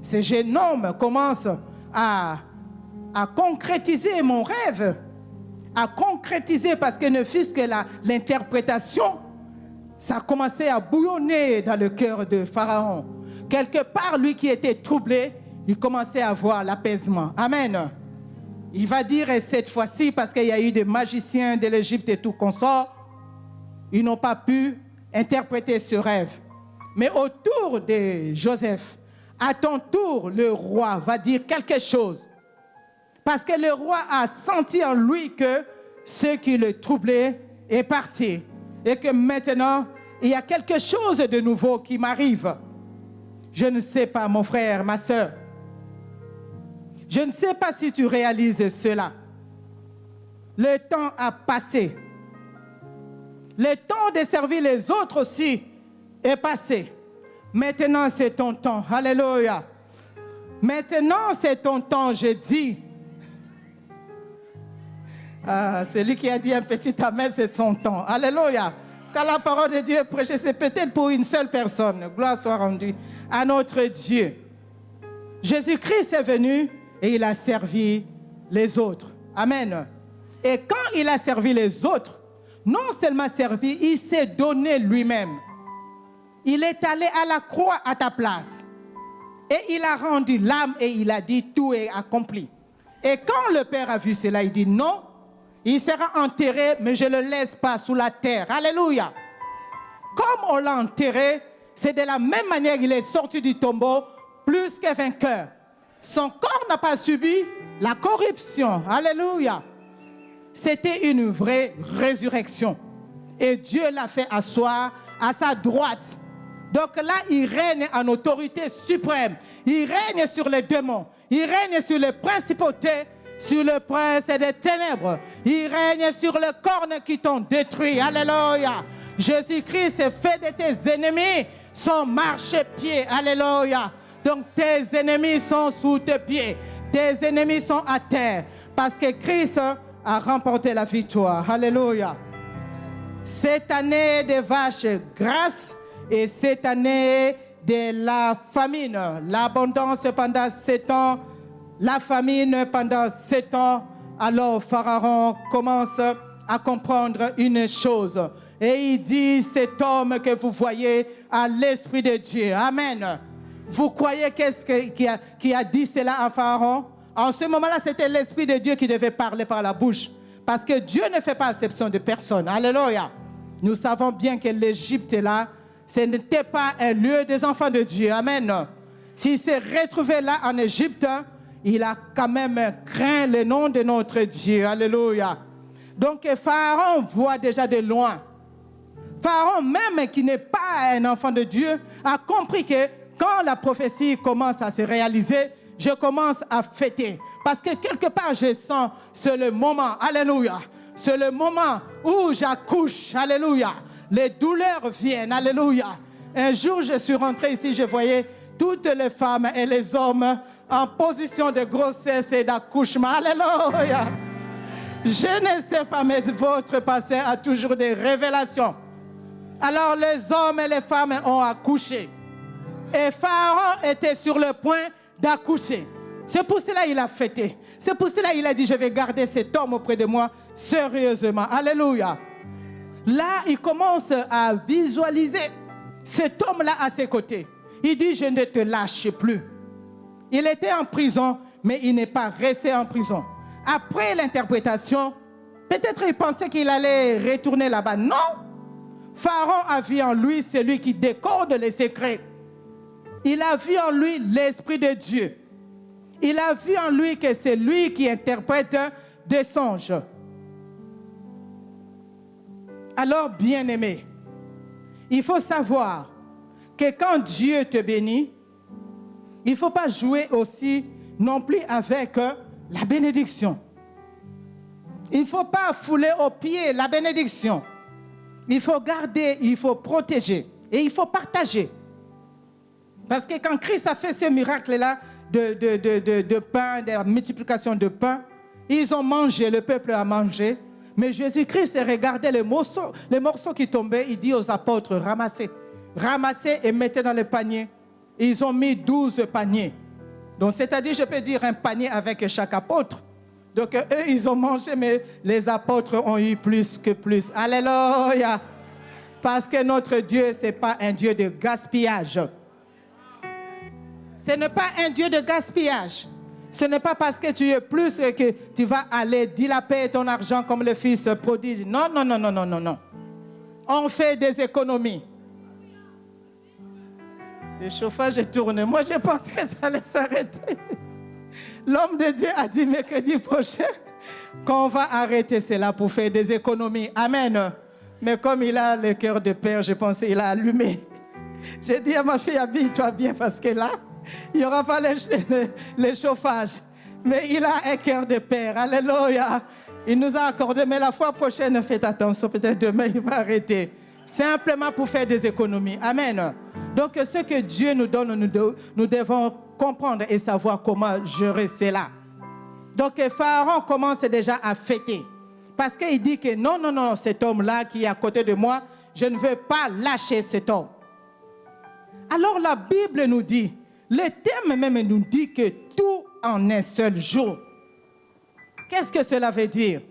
S1: Ce jeune homme commence à concrétiser mon rêve, à concrétiser parce que ne fût-ce que l'interprétation, ça a commencé à bouillonner dans le cœur de Pharaon. Quelque part, lui qui était troublé, il commençait à voir l'apaisement. Amen. Il va dire cette fois-ci, parce qu'il y a eu des magiciens de l'Égypte et tout consort, ils n'ont pas pu interpréter ce rêve. Mais autour de Joseph, à ton tour, le roi va dire quelque chose. Parce que le roi a senti en lui que ce qui le troublait est parti. Et que maintenant, il y a quelque chose de nouveau qui m'arrive. Je ne sais pas, mon frère, ma soeur. Je ne sais pas si tu réalises cela. Le temps a passé. Le temps de servir les autres aussi est passé. Maintenant, c'est ton temps. Alléluia. Maintenant, c'est ton temps, je dis. Celui qui a dit un petit amen, c'est son temps. Alléluia. Quand la parole de Dieu est prêchée, c'est peut-être pour une seule personne. Gloire soit rendue à notre Dieu. Jésus-Christ est venu et il a servi les autres. Amen. Et quand il a servi les autres, non seulement servi, il s'est donné lui-même. Il est allé à la croix à ta place. Et il a rendu l'âme et il a dit tout est accompli. Et quand le père a vu cela, il dit non, il sera enterré, mais je ne le laisse pas sous la terre. Alléluia. Comme on l'a enterré, c'est de la même manière qu'il est sorti du tombeau, plus que vainqueur. Son corps n'a pas subi la corruption. Alléluia. C'était une vraie résurrection. Et Dieu l'a fait asseoir à sa droite. Donc là, il règne en autorité suprême. Il règne sur les démons. Il règne sur les principautés, sur le prince des ténèbres. Il règne sur les cornes qui t'ont détruit. Alléluia. Jésus-Christ est fait de tes ennemis son marchepied. Alléluia. Donc tes ennemis sont sous tes pieds. Tes ennemis sont à terre. Parce que Christ a remporté la victoire. Alléluia. Cette année des vaches grasses et cette année de la famine. L'abondance pendant 7 ans, la famine pendant 7 ans. Alors Pharaon commence à comprendre une chose. Et il dit, cet homme que vous voyez a l'Esprit de Dieu. Amen. Vous croyez qui a dit cela à Pharaon? En ce moment-là, c'était l'Esprit de Dieu qui devait parler par la bouche. Parce que Dieu ne fait pas exception de personne. Alléluia. Nous savons bien que l'Égypte, là, ce n'était pas un lieu des enfants de Dieu. Amen. S'il s'est retrouvé là en Égypte, il a quand même craint le nom de notre Dieu. Alléluia. Donc Pharaon voit déjà de loin. Pharaon, même qui n'est pas un enfant de Dieu, a compris que quand la prophétie commence à se réaliser, je commence à fêter. Parce que quelque part, je sens, c'est le moment. Alléluia. C'est le moment où j'accouche. Alléluia. Les douleurs viennent. Alléluia. Un jour, je suis rentré ici, je voyais toutes les femmes et les hommes en position de grossesse et d'accouchement. Alléluia. Je ne sais pas, mais votre passé a toujours des révélations. Alors les hommes et les femmes ont accouché. Et Pharaon était sur le point d'accoucher. C'est pour cela qu'il a fêté. C'est pour cela qu'il a dit, je vais garder cet homme auprès de moi sérieusement. Alléluia. Là, il commence à visualiser cet homme-là à ses côtés. Il dit, je ne te lâche plus. Il était en prison, mais il n'est pas resté en prison. Après l'interprétation, peut-être il pensait qu'il allait retourner là-bas. Non. Pharaon a vu en lui celui qui décode les secrets. Il a vu en lui l'Esprit de Dieu. Il a vu en lui que c'est lui qui interprète des songes. Alors, bien-aimé, il faut savoir que quand Dieu te bénit, il ne faut pas jouer aussi non plus avec la bénédiction. Il ne faut pas fouler aux pieds la bénédiction. Il faut garder, il faut protéger et il faut partager. Parce que quand Christ a fait ce miracle-là de pain, de la multiplication de pain, ils ont mangé, le peuple a mangé. Mais Jésus-Christ regardait les morceaux qui tombaient, il dit aux apôtres, ramassez. Ramassez et mettez dans le panier. Ils ont mis 12 paniers. Donc c'est-à-dire, je peux dire un panier avec chaque apôtre. Donc eux, ils ont mangé, mais les apôtres ont eu plus que plus. Alléluia. Parce que notre Dieu, ce n'est pas un Dieu de gaspillage. Ce n'est pas un Dieu de gaspillage. Ce n'est pas parce que tu es plus que tu vas aller dilapider ton argent comme le fils prodige. Non, non, non, non, non, non, non. On fait des économies. Le chauffage est tourné. Moi, je pensais que ça allait s'arrêter. L'homme de Dieu a dit mercredi prochain qu'on va arrêter cela pour faire des économies. Amen. Mais comme il a le cœur de père, je pensais qu'il a allumé. J'ai dit à ma fille, habille-toi bien parce que là, il n'y aura pas le chauffage. Mais il a un cœur de père. Alléluia. Il nous a accordé. Mais la fois prochaine, faites attention. Peut-être demain, il va arrêter. Simplement pour faire des économies. Amen. Donc, ce que Dieu nous donne, nous devons comprendre et savoir comment gérer cela. Donc, Pharaon commence déjà à fêter. Parce qu'il dit que non, non, non, cet homme-là qui est à côté de moi, je ne veux pas lâcher cet homme. Alors, la Bible nous dit, le thème même nous dit que tout en un seul jour. Qu'est-ce que cela veut dire?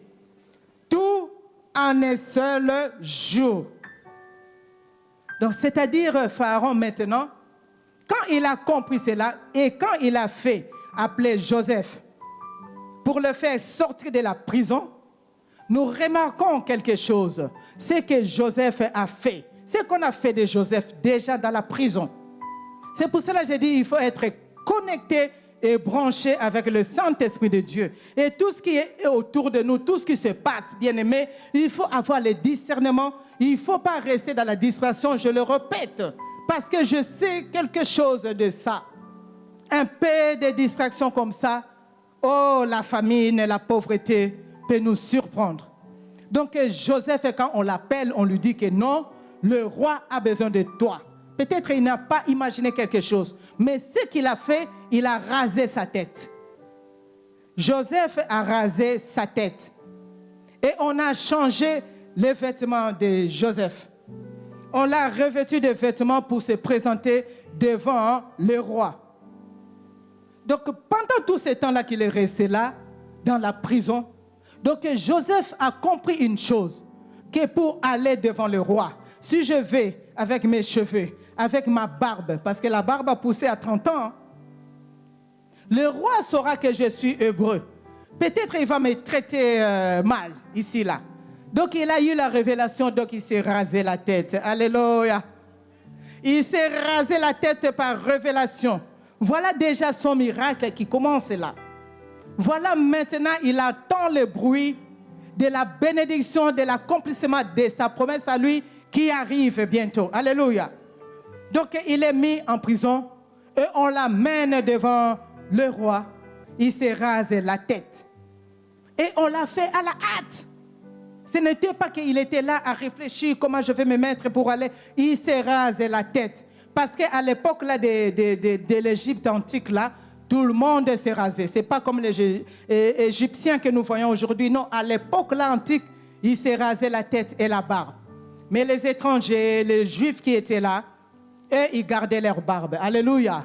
S1: Tout en un seul jour. Donc, c'est-à-dire, Pharaon maintenant, quand il a compris cela et quand il a fait appeler Joseph pour le faire sortir de la prison, nous remarquons quelque chose. Ce que Joseph a fait, ce qu'on a fait de Joseph déjà dans la prison. C'est pour cela que j'ai dit qu'il faut être connecté et branché avec le Saint-Esprit de Dieu. Et tout ce qui est autour de nous, tout ce qui se passe, bien aimé, il faut avoir le discernement. Il ne faut pas rester dans la distraction, je le répète, parce que je sais quelque chose de ça. Un peu de distraction comme ça, oh, la famine et la pauvreté peut nous surprendre. Donc Joseph, quand on l'appelle, on lui dit que non, le roi a besoin de toi. Peut-être il n'a pas imaginé quelque chose, mais ce qu'il a fait, il a rasé sa tête. Joseph a rasé sa tête. Et on a changé les vêtements de Joseph. On l'a revêtu de vêtements pour se présenter devant le roi. Donc pendant tout ce temps-là qu'il est resté là, dans la prison, donc Joseph a compris une chose, que pour aller devant le roi, si je vais avec mes cheveux, avec ma barbe, parce que la barbe a poussé à 30 ans, le roi saura que je suis hébreu. Peut-être il va me traiter mal, ici, là. Donc il a eu la révélation, donc il s'est rasé la tête. Alléluia. Il s'est rasé la tête par révélation. Voilà déjà son miracle qui commence là. Voilà maintenant, il attend le bruit de la bénédiction, de l'accomplissement de sa promesse à lui qui arrive bientôt. Alléluia. Donc il est mis en prison et on l'amène devant le roi. Il s'est rasé la tête. Et on l'a fait à la hâte. Ce n'était pas qu'il était là à réfléchir comment je vais me mettre pour aller. Il s'est rasé la tête. Parce qu'à l'époque là, de l'Égypte antique, là, tout le monde s'est rasé. Ce n'est pas comme les Égyptiens que nous voyons aujourd'hui. Non, à l'époque là, antique, il s'est rasé la tête et la barbe. Mais les étrangers, les Juifs qui étaient là, eux, ils gardaient leur barbe. Alléluia.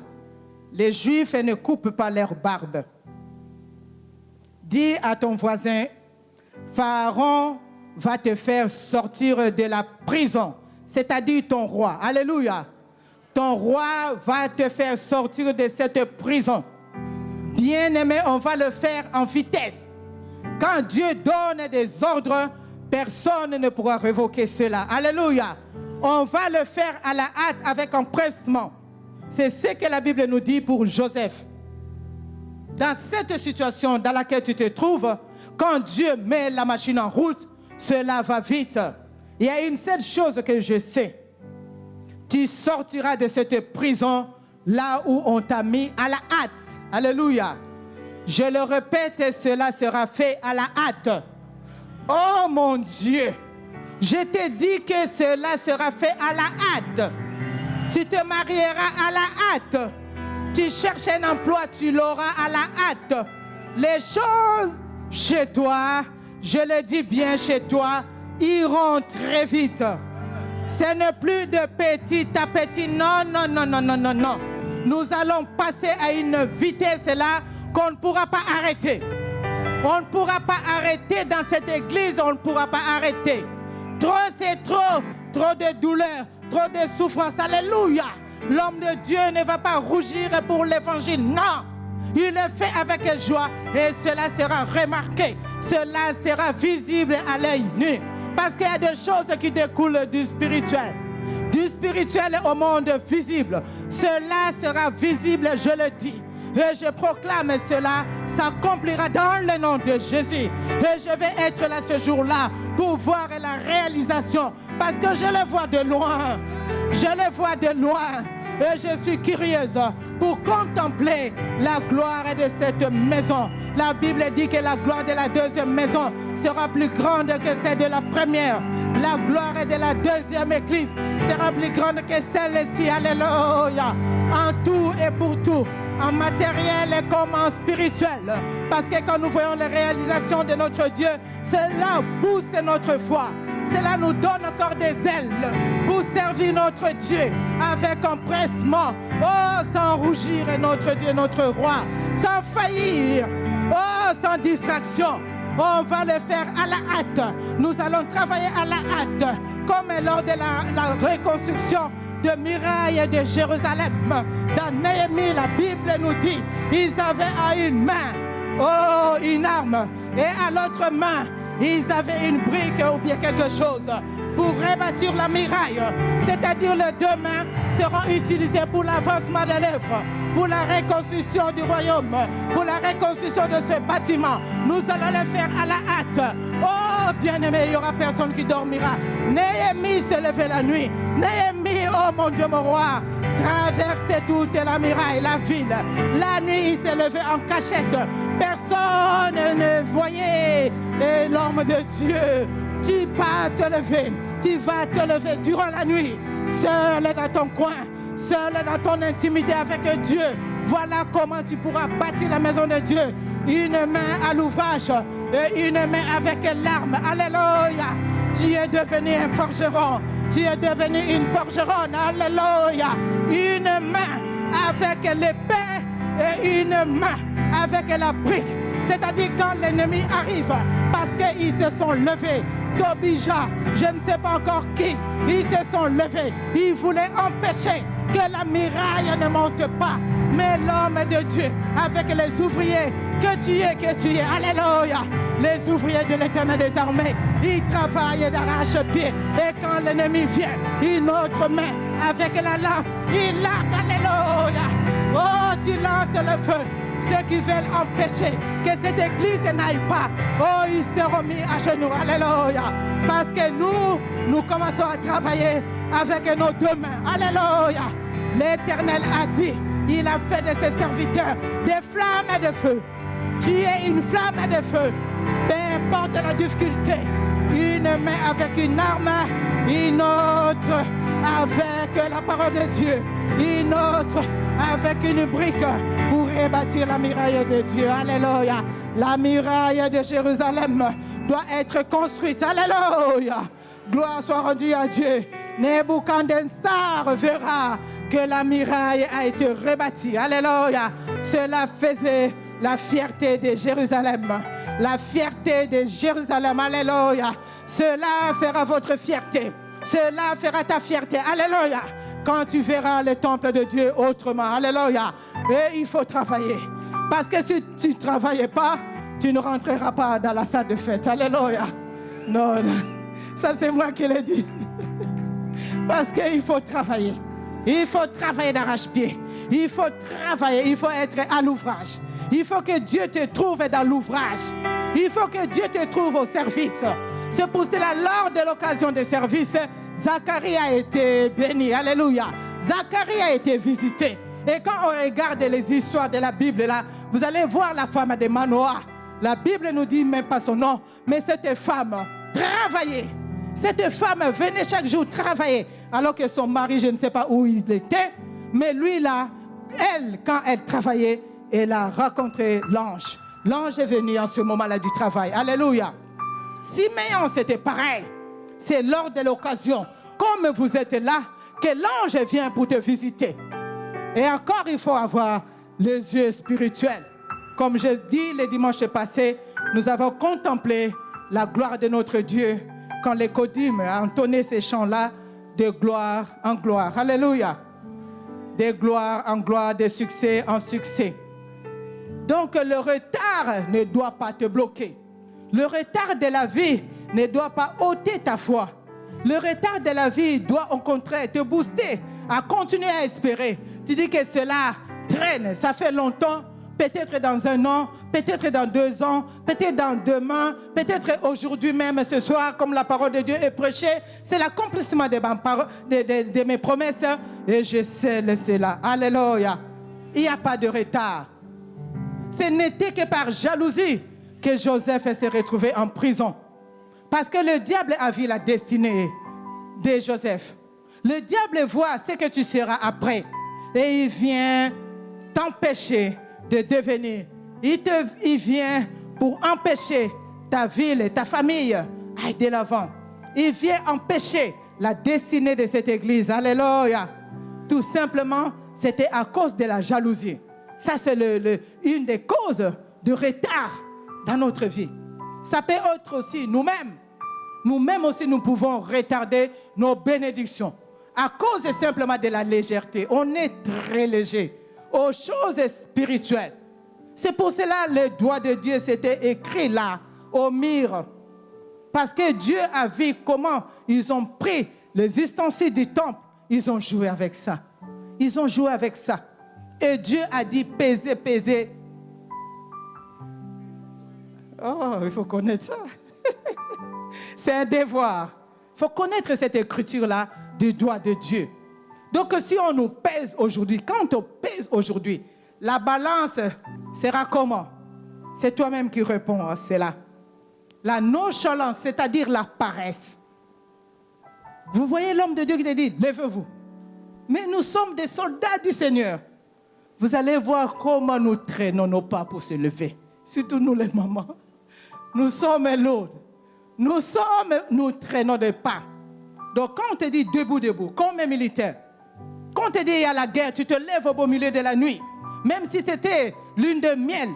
S1: Les Juifs ne coupent pas leur barbe. Dis à ton voisin, Pharaon va te faire sortir de la prison, c'est-à-dire ton roi. Alléluia. Ton roi va te faire sortir de cette prison. Bien-aimé, on va le faire en vitesse. Quand Dieu donne des ordres, personne ne pourra révoquer cela. Alléluia. On va le faire à la hâte avec empressement. C'est ce que la Bible nous dit pour Joseph. Dans cette situation dans laquelle tu te trouves, quand Dieu met la machine en route, cela va vite. Il y a une seule chose que je sais. Tu sortiras de cette prison là où on t'a mis à la hâte. Alléluia. Je le répète, cela sera fait à la hâte. Oh mon Dieu. Je t'ai dit que cela sera fait à la hâte. Tu te marieras à la hâte. Tu cherches un emploi, tu l'auras à la hâte. Les choses chez toi, je le dis bien chez toi, iront très vite. Ce n'est plus de petit à petit. Non, non, non, non, non, non, non. Nous allons passer à une vitesse là qu'on ne pourra pas arrêter. On ne pourra pas arrêter dans cette église, on ne pourra pas arrêter. Trop, c'est trop. Trop de douleur, trop de souffrance. Alléluia. L'homme de Dieu ne va pas rougir pour l'évangile. Non. Il le fait avec joie et cela sera remarqué. Cela sera visible à l'œil nu. Parce qu'il y a des choses qui découlent du spirituel. Du spirituel au monde visible. Cela sera visible, je le dis. Et je proclame cela s'accomplira dans le nom de Jésus. Et je vais être là ce jour-là pour voir la réalisation. Parce que je le vois de loin. Je le vois de loin. Et je suis curieuse pour contempler la gloire de cette maison. La Bible dit que la gloire de la deuxième maison sera plus grande que celle de la première. La gloire de la deuxième église sera plus grande que celle-ci. Alléluia. En tout et pour tout. En matériel comme en spirituel. Parce que quand nous voyons les réalisations de notre Dieu, cela booste notre foi. Cela nous donne encore des ailes pour servir notre Dieu avec empressement. Oh, sans rougir, notre Dieu, notre roi. Sans faillir. Oh, sans distraction. On va le faire à la hâte. Nous allons travailler à la hâte. Comme lors de la reconstruction de murailles de Jérusalem. Dans Néhémie, la Bible nous dit, ils avaient à une main une arme. Et à l'autre main, ils avaient une brique ou bien quelque chose pour rebâtir la muraille. C'est-à-dire les deux mains seront utilisées pour l'avancement des lèvres, pour la reconstruction du royaume, pour la reconstruction de ce bâtiment. Nous allons le faire à la hâte. Oh, bien-aimé, il n'y aura personne qui dormira. Néhémie se levait la nuit. Néhémie, oh mon Dieu, mon roi, traversait toute la muraille, la ville. La nuit, il s'est levé en cachette. Personne ne voyait l'homme de Dieu. Tu vas te lever. Tu vas te lever durant la nuit, seul dans ton coin, seul dans ton intimité avec Dieu. Voilà comment tu pourras bâtir la maison de Dieu. Une main à l'ouvrage et une main avec l'arme. Alléluia. Tu es devenu un forgeron. Tu es devenu une forgeronne. Alléluia. Une main avec l'épée et une main avec la brique. C'est-à-dire quand l'ennemi arrive, parce qu'ils se sont levés, Tobija, je ne sais pas encore qui, ils se sont levés. Ils voulaient empêcher que la muraille ne monte pas. Mais l'homme de Dieu, avec les ouvriers que tu es, alléluia, les ouvriers de l'Éternel des armées, ils travaillent d'arrache-pied. Et quand l'ennemi vient, une autre main avec la lance, il largue, alléluia. Oh, tu lances le feu. Ceux qui veulent empêcher que cette église n'aille pas, oh, ils seront mis à genoux, alléluia. Parce que nous commençons à travailler avec nos deux mains, alléluia. L'Éternel a dit, il a fait de ses serviteurs des flammes de feu. Tu es une flamme de feu, peu importe la difficulté. Une main avec une arme, une autre avec la parole de Dieu, une autre avec une brique pour rebâtir la muraille de Dieu. Alléluia. La muraille de Jérusalem doit être construite. Alléluia. Gloire soit rendue à Dieu. Nebuchadnezzar verra que la muraille a été rebâtie. Alléluia. Cela faisait la fierté de Jérusalem. La fierté de Jérusalem. Alléluia. Cela fera votre fierté. Cela fera ta fierté. Alléluia. Quand tu verras le temple de Dieu autrement. Alléluia. Et il faut travailler. Parce que si tu ne travailles pas, tu ne rentreras pas dans la salle de fête. Alléluia. Non, ça c'est moi qui l'ai dit. Parce qu'il faut travailler. Il faut travailler d'arrache-pied. Il faut travailler. Il faut être à l'ouvrage. Il faut que Dieu te trouve dans l'ouvrage. Il faut que Dieu te trouve au service. C'est pour cela, lors de l'occasion des services, Zacharie a été béni. Alléluia. Zacharie a été visité. Et quand on regarde les histoires de la Bible, là, vous allez voir la femme de Manoah. La Bible nous dit même pas son nom, mais cette femme travaillait. Cette femme venait chaque jour travailler, alors que son mari, je ne sais pas où il était, mais lui là, elle, quand elle travaillait, elle a rencontré l'ange. L'ange est venu en ce moment-là du travail. Alléluia. Siméon, c'était pareil. C'est lors de l'occasion, comme vous êtes là, que l'ange vient pour te visiter. Et encore, il faut avoir les yeux spirituels. Comme je dis le dimanche passé, nous avons contemplé la gloire de notre Dieu quand les Kodim a entonné ces chants-là de gloire en gloire. Alléluia. De gloire en gloire, de succès en succès. Donc le retard ne doit pas te bloquer. Le retard de la vie ne doit pas ôter ta foi. Le retard de la vie doit au contraire te booster à continuer à espérer. Tu dis que cela traîne, ça fait longtemps, peut-être dans un an, peut-être dans 2 ans, peut-être dans demain, peut-être aujourd'hui même, ce soir, comme la parole de Dieu est prêchée. C'est l'accomplissement de mes promesses et je sais cela. Alléluia. Il n'y a pas de retard. Ce n'était que par jalousie que Joseph s'est retrouvé en prison. Parce que le diable a vu la destinée de Joseph. Le diable voit ce que tu seras après. Et il vient t'empêcher de devenir. Il vient pour empêcher ta ville et ta famille à aller de l'avant. Il vient empêcher la destinée de cette église. Alléluia. Tout simplement, c'était à cause de la jalousie. Ça, c'est une des causes de retard dans notre vie. Ça peut être aussi nous-mêmes. Nous-mêmes aussi, nous pouvons retarder nos bénédictions. À cause simplement de la légèreté. On est très léger aux choses spirituelles. C'est pour cela le doigt de Dieu s'était écrit là, au mur. Parce que Dieu a vu comment ils ont pris les ustensiles du temple. Ils ont joué avec ça. Ils ont joué avec ça. Et Dieu a dit, pesez, pesez. Oh, il faut connaître ça. C'est un devoir. Il faut connaître cette écriture-là du doigt de Dieu. Donc si on nous pèse aujourd'hui, quand on pèse aujourd'hui, la balance sera comment? C'est toi-même qui réponds à cela. La nonchalance, c'est-à-dire la paresse. Vous voyez l'homme de Dieu qui te dit, levez-vous. Mais nous sommes des soldats du Seigneur. Vous allez voir comment nous traînons nos pas pour se lever. Surtout nous les mamans. Nous sommes lourds. Nous traînons des pas. Donc quand on te dit debout, debout, comme un militaire, quand on te dit il y a la guerre, tu te lèves au beau milieu de la nuit. Même si c'était lune de miel,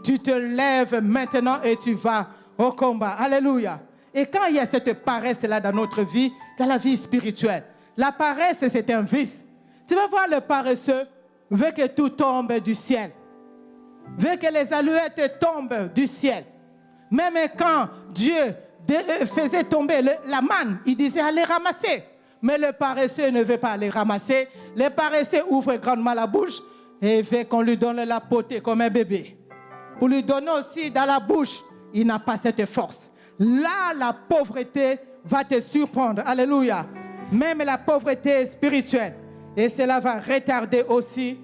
S1: tu te lèves maintenant et tu vas au combat. Alléluia. Et quand il y a cette paresse-là dans notre vie, dans la vie spirituelle, la paresse, c'est un vice. Tu vas voir le paresseux, veut que tout tombe du ciel. Veut que les alouettes tombent du ciel. Même quand Dieu faisait tomber la manne, il disait allez ramasser. Mais le paresseux ne veut pas aller ramasser. Le paresseux ouvre grandement la bouche et veut qu'on lui donne la potée comme un bébé. Pour lui donner aussi dans la bouche, il n'a pas cette force. Là, la pauvreté va te surprendre. Alléluia. Même la pauvreté spirituelle. Et cela va retarder aussi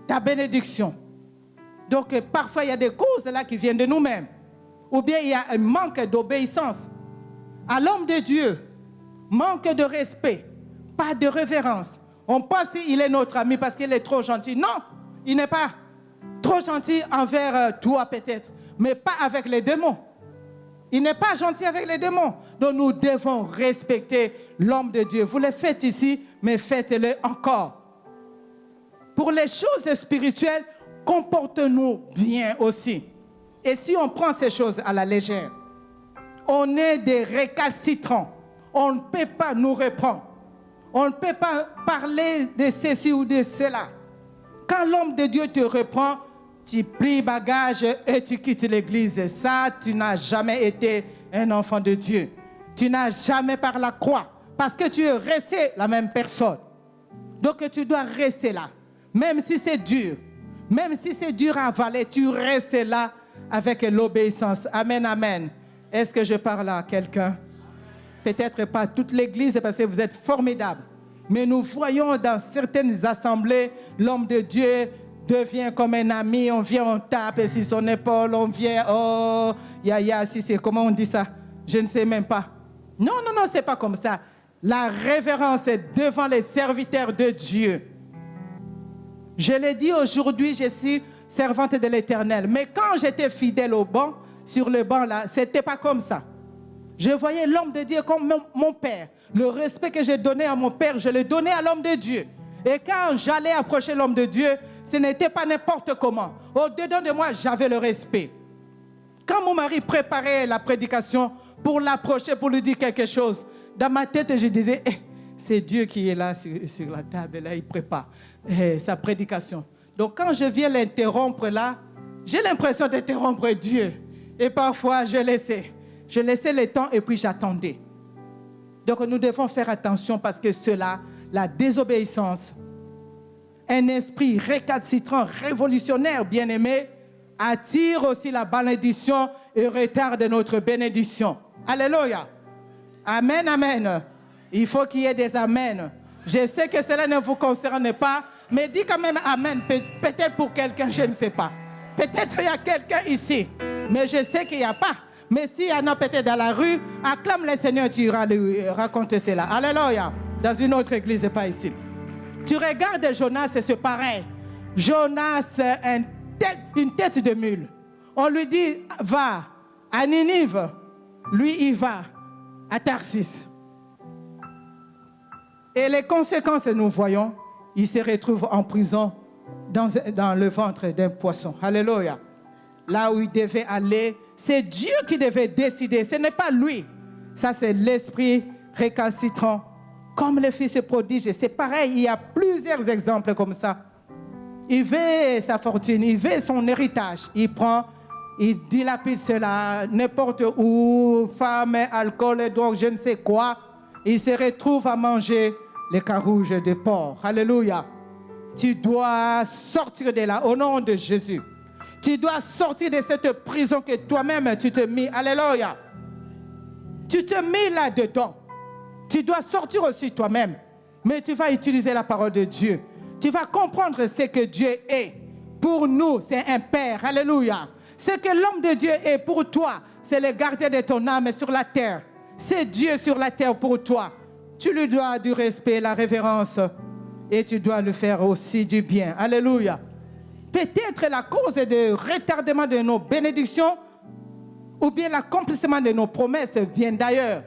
S1: ta bénédiction. Donc, parfois, il y a des causes là qui viennent de nous-mêmes. Ou bien, il y a un manque d'obéissance à l'homme de Dieu. Manque de respect. Pas de révérence. On pense qu'il est notre ami parce qu'il est trop gentil. Non, il n'est pas trop gentil envers toi peut-être, mais pas avec les démons. Il n'est pas gentil avec les démons. Donc nous devons respecter l'homme de Dieu. Vous le faites ici, mais faites-le encore. Pour les choses spirituelles, comportons-nous bien aussi. Et si on prend ces choses à la légère, on est des récalcitrants. On ne peut pas nous reprendre. On ne peut pas parler de ceci ou de cela. Quand l'homme de Dieu te reprend, tu plies bagage et tu quittes l'église. Ça, tu n'as jamais été un enfant de Dieu. Tu n'as jamais par la croix. Parce que tu es resté la même personne. Donc tu dois rester là. Même si c'est dur. Même si c'est dur à avaler, tu restes là avec l'obéissance. Amen, amen. Est-ce que je parle à quelqu'un? Peut-être pas toute l'église parce que vous êtes formidables. Mais nous voyons dans certaines assemblées, l'homme de Dieu devient comme un ami. On vient, on tape sur son épaule, on vient, oh, si c'est comment on dit ça? Je ne sais même pas. Non, c'est pas comme ça. La révérence est devant les serviteurs de Dieu. Je l'ai dit aujourd'hui, je suis servante de l'Éternel. Mais quand j'étais fidèle au banc, sur le banc là, c'était pas comme ça. Je voyais l'homme de Dieu comme mon père. Le respect que j'ai donné à mon père, je l'ai donné à l'homme de Dieu. Et quand j'allais approcher l'homme de Dieu, ce n'était pas n'importe comment. Au-dedans de moi, j'avais le respect. Quand mon mari préparait la prédication pour l'approcher, pour lui dire quelque chose, dans ma tête, je disais, c'est Dieu qui est là sur la table, là, il prépare sa prédication. Donc quand je viens l'interrompre là, j'ai l'impression d'interrompre Dieu. Et parfois, je laissais le temps et puis j'attendais. Donc nous devons faire attention parce que cela, la désobéissance, un esprit récalcitrant, révolutionnaire, bien-aimé, attire aussi la malédiction et retarde notre bénédiction. Alléluia. Amen, amen. Il faut qu'il y ait des amen. Je sais que cela ne vous concerne pas, mais dis quand même amen. Peut-être pour quelqu'un, je ne sais pas. Peut-être qu'il y a quelqu'un ici, mais je sais qu'il n'y a pas. Mais s'il y en a peut-être dans la rue, acclame le Seigneur, tu iras lui raconter cela. Alléluia. Dans une autre église, pas ici. Tu regardes Jonas, c'est pareil. Jonas, une tête de mule. On lui dit, va à Ninive. Lui, il va à Tarsis. Et les conséquences, nous voyons, il se retrouve en prison dans le ventre d'un poisson. Alléluia. Là où il devait aller, c'est Dieu qui devait décider. Ce n'est pas lui. Ça, c'est l'esprit récalcitrant. Comme le fils prodige, c'est pareil. Il y a plusieurs exemples comme ça. il veut sa fortune, il veut son héritage. Il prend, il dilapide cela, n'importe où, femme, alcool, drogue, je ne sais quoi. Il se retrouve à manger les carouges de porc. Alléluia. Tu dois sortir de là au nom de Jésus. Tu dois sortir de cette prison que toi-même tu te mis. Alléluia. Tu te mets là-dedans. Tu dois sortir aussi toi-même. Mais tu vas utiliser la parole de Dieu. Tu vas comprendre ce que Dieu est. Pour nous, c'est un Père. Alléluia. Ce que l'homme de Dieu est pour toi, c'est le gardien de ton âme sur la terre. C'est Dieu sur la terre pour toi. Tu lui dois du respect, la révérence. Et tu dois lui faire aussi du bien. Alléluia. Peut-être la cause de retardement de nos bénédictions ou bien l'accomplissement de nos promesses vient d'ailleurs.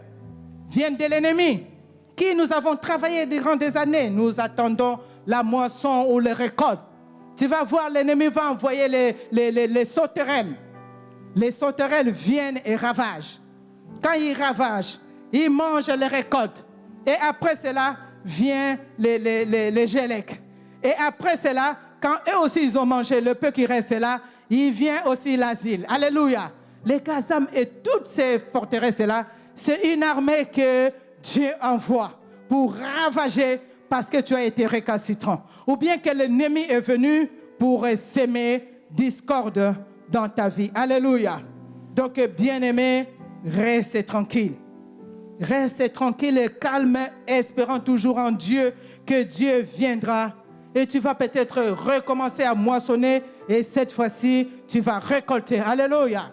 S1: Vient de l'ennemi qui nous avons travaillé durant des années. Nous attendons la moisson ou les récoltes. Tu vas voir, l'ennemi va envoyer les sauterelles. Les sauterelles viennent et ravagent. Quand ils ravagent, ils mangent les récoltes. Et après cela, vient les gélèques. Et après cela, quand eux aussi ils ont mangé le peu qui reste là, il vient aussi l'asile. Alléluia. Les Gazam et toutes ces forteresses-là, c'est une armée que Dieu envoie pour ravager parce que tu as été récalcitrant. Ou bien que l'ennemi est venu pour s'aimer discorde dans ta vie. Alléluia. Donc, bien-aimé, reste tranquille. Reste tranquille et calme, espérant toujours en Dieu que Dieu viendra. Et tu vas peut-être recommencer à moissonner et cette fois-ci, tu vas récolter. Alléluia.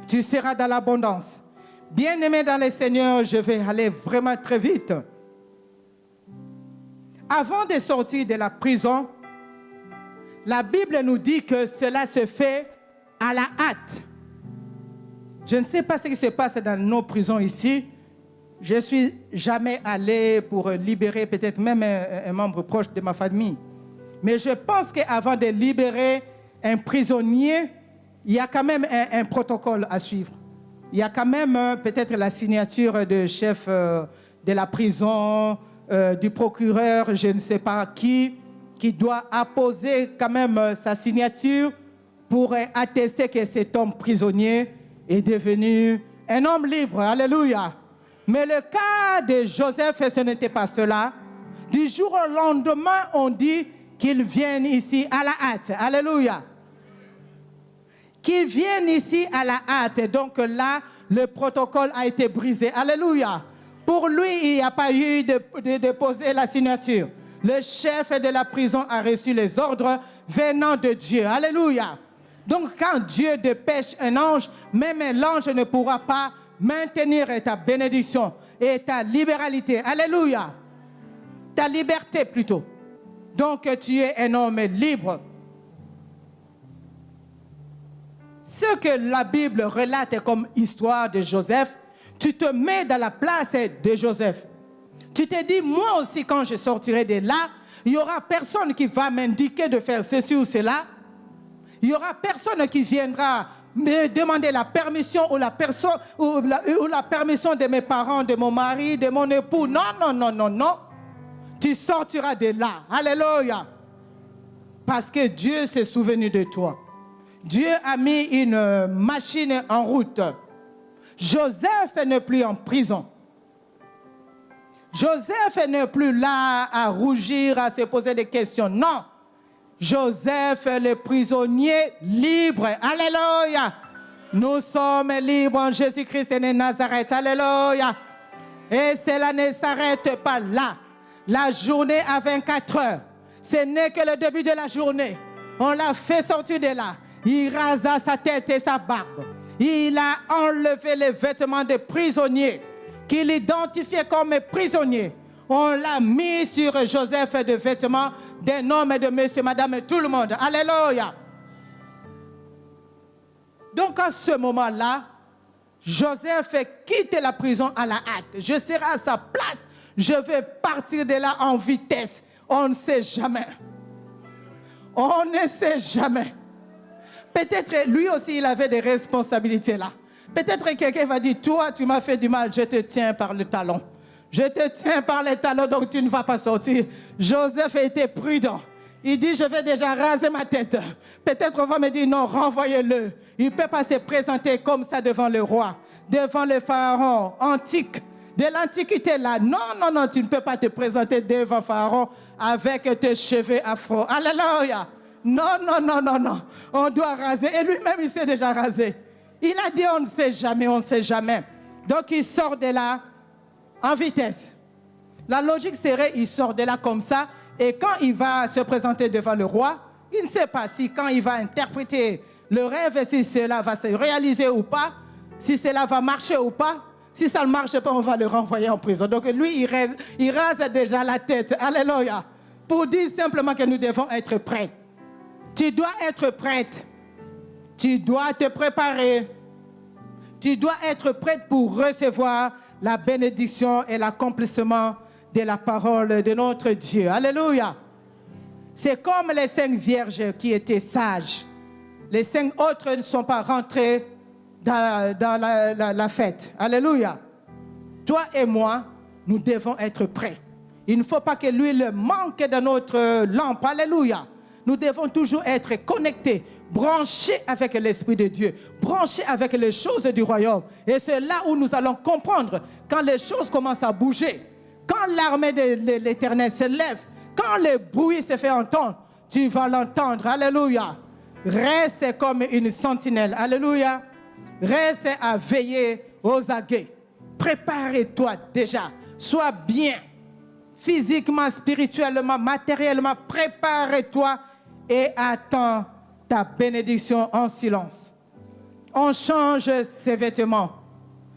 S1: Tu seras dans l'abondance. Bien-aimé dans le Seigneur, je vais aller vraiment très vite. Avant de sortir de la prison, la Bible nous dit que cela se fait à la hâte. Je ne sais pas ce qui se passe dans nos prisons ici. Je ne suis jamais allé pour libérer peut-être même un membre proche de ma famille. Mais je pense qu'avant de libérer un prisonnier, il y a quand même un protocole à suivre. Il y a quand même peut-être la signature du chef de la prison, du procureur, je ne sais pas qui doit apposer quand même sa signature pour attester que cet homme prisonnier est devenu un homme libre. Alléluia. Mais le cas de Joseph, ce n'était pas cela. Du jour au lendemain, on dit qu'il vienne ici à la hâte. Alléluia. Qu'il vienne ici à la hâte. Donc là, le protocole a été brisé. Alléluia. Pour lui, il n'y a pas eu de poser la signature. Le chef de la prison a reçu les ordres venant de Dieu. Alléluia. Donc quand Dieu dépêche un ange, même l'ange ne pourra pas maintenir ta bénédiction et ta libéralité. Alléluia. Ta liberté plutôt. Donc tu es un homme libre. Ce que la Bible relate comme histoire de Joseph, tu te mets dans la place de Joseph. Tu te dis, moi aussi quand je sortirai de là, il n'y aura personne qui va m'indiquer de faire ceci ou cela. Il n'y aura personne qui viendra me demander la permission ou la permission de mes parents, de mon mari, de mon époux. Non, non, non, non, non. Tu sortiras de là. Alléluia. Parce que Dieu s'est souvenu de toi. Dieu a mis une machine en route. Joseph n'est plus en prison. Joseph n'est plus là à rougir, à se poser des questions. Non. Joseph est le prisonnier libre. Alléluia. Nous sommes libres en Jésus-Christ de Nazareth. Alléluia. Et cela ne s'arrête pas là. La journée à 24 heures, ce n'est que le début de la journée. On l'a fait sortir de là. Il rasa sa tête et sa barbe. Il a enlevé les vêtements de prisonnier qu'il identifiait comme prisonnier. On l'a mis sur Joseph des vêtements d'un homme et de monsieur, madame et tout le monde. Alléluia. Donc à ce moment-là, Joseph quitte la prison à la hâte. Je serai à sa place. Je vais partir de là en vitesse. On ne sait jamais. On ne sait jamais. Peut-être lui aussi, il avait des responsabilités là. Peut-être quelqu'un va dire, toi, tu m'as fait du mal, je te tiens par le talon. Je te tiens par les talons, donc tu ne vas pas sortir. Joseph était prudent. Il dit, je vais déjà raser ma tête. Peut-être on va me dire, non, renvoyez-le. Il ne peut pas se présenter comme ça devant le roi, devant le pharaon antique. De l'Antiquité là. Non, non, non, tu ne peux pas te présenter devant Pharaon avec tes cheveux afro. Alléluia. Non, non, non, non, non. On doit raser. Et lui-même, il s'est déjà rasé. Il a dit, on ne sait jamais, on ne sait jamais. Donc, il sort de là en vitesse. La logique serait, il sort de là comme ça. Et quand il va se présenter devant le roi, il ne sait pas si quand il va interpréter le rêve, si cela va se réaliser ou pas, si cela va marcher ou pas. Si ça ne marche pas, on va le renvoyer en prison. Donc lui, il rase déjà la tête. Alléluia. Pour dire simplement que nous devons être prêts. Tu dois être prête. Tu dois te préparer. Tu dois être prête pour recevoir la bénédiction et l'accomplissement de la parole de notre Dieu. Alléluia. C'est comme les 5 vierges qui étaient sages. Les 5 autres ne sont pas rentrés dans la fête. Alléluia. Toi et moi, nous devons être prêts. Il ne faut pas que l'huile manque dans notre lampe. Alléluia. Nous devons toujours être connectés, branchés avec l'Esprit de Dieu, branchés avec les choses du royaume. Et c'est là où nous allons comprendre quand les choses commencent à bouger. Quand l'armée de l'Éternel se lève, quand le bruit se fait entendre, tu vas l'entendre. Alléluia. Reste comme une sentinelle. Alléluia. Reste à veiller aux aguets. Prépare-toi déjà. Sois bien. Physiquement, spirituellement, matériellement. Prépare-toi et attends ta bénédiction en silence. On change ses vêtements.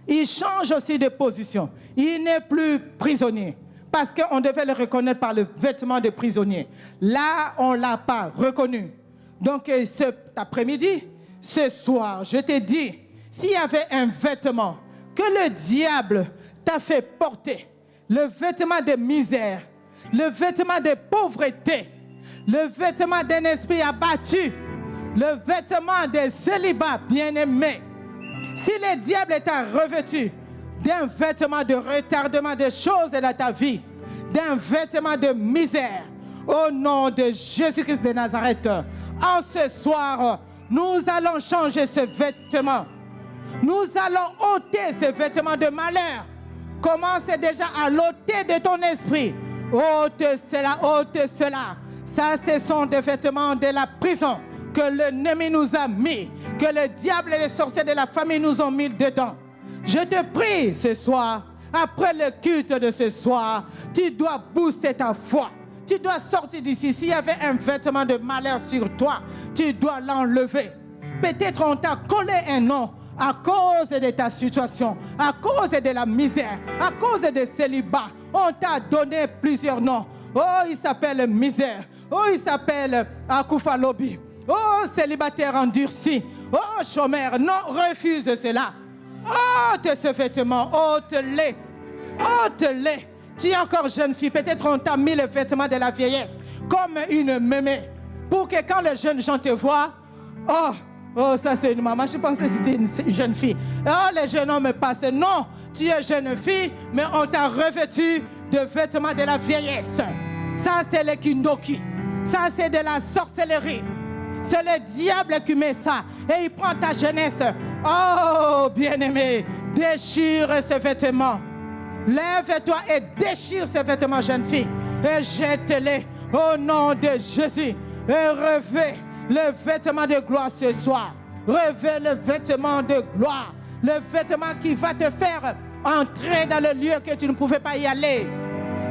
S1: Il change aussi de position. Il n'est plus prisonnier. Parce qu'on devait le reconnaître par le vêtement de prisonnier. Là, on ne l'a pas reconnu. Donc, cet après-midi, ce soir, je te dis, s'il y avait un vêtement que le diable t'a fait porter, le vêtement de misère, le vêtement de pauvreté, le vêtement d'un esprit abattu, le vêtement de célibat bien-aimé, si le diable t'a revêtu d'un vêtement de retardement des choses dans ta vie, d'un vêtement de misère, au nom de Jésus-Christ de Nazareth, en ce soir, nous allons changer ce vêtement. Nous allons ôter ce vêtement de malheur. Commence déjà à l'ôter de ton esprit. Ôte cela, ôte cela. Ça, ce sont des vêtements de la prison que l'ennemi nous a mis, que le diable et les sorciers de la famille nous ont mis dedans. Je te prie ce soir, après le culte de ce soir, tu dois booster ta foi. Tu dois sortir d'ici. S'il y avait un vêtement de malheur sur toi, tu dois l'enlever. Peut-être on t'a collé un nom à cause de ta situation, à cause de la misère, à cause de célibat. On t'a donné plusieurs noms. Oh, il s'appelle misère. Oh, il s'appelle Akufalobi. Oh, célibataire endurci. Oh, chômeur. Non, refuse cela. Ôte ce vêtement, ôte-les. Ôte-les. Tu es encore jeune fille, peut-être on t'a mis le vêtement de la vieillesse comme une mémé. Pour que quand les jeunes gens te voient, oh, ça c'est une maman, je pensais que c'était une jeune fille. Oh, les jeunes hommes passent. Non, tu es jeune fille, mais on t'a revêtu de vêtements de la vieillesse. Ça c'est le kindoki. Ça c'est de la sorcellerie. C'est le diable qui met ça. Et il prend ta jeunesse. Oh, bien-aimé, déchire ce vêtement. Lève-toi et déchire ces vêtements, jeune fille, et jette-les au nom de Jésus. Et revêt le vêtement de gloire ce soir. Revêt le vêtement de gloire. Le vêtement qui va te faire entrer dans le lieu que tu ne pouvais pas y aller.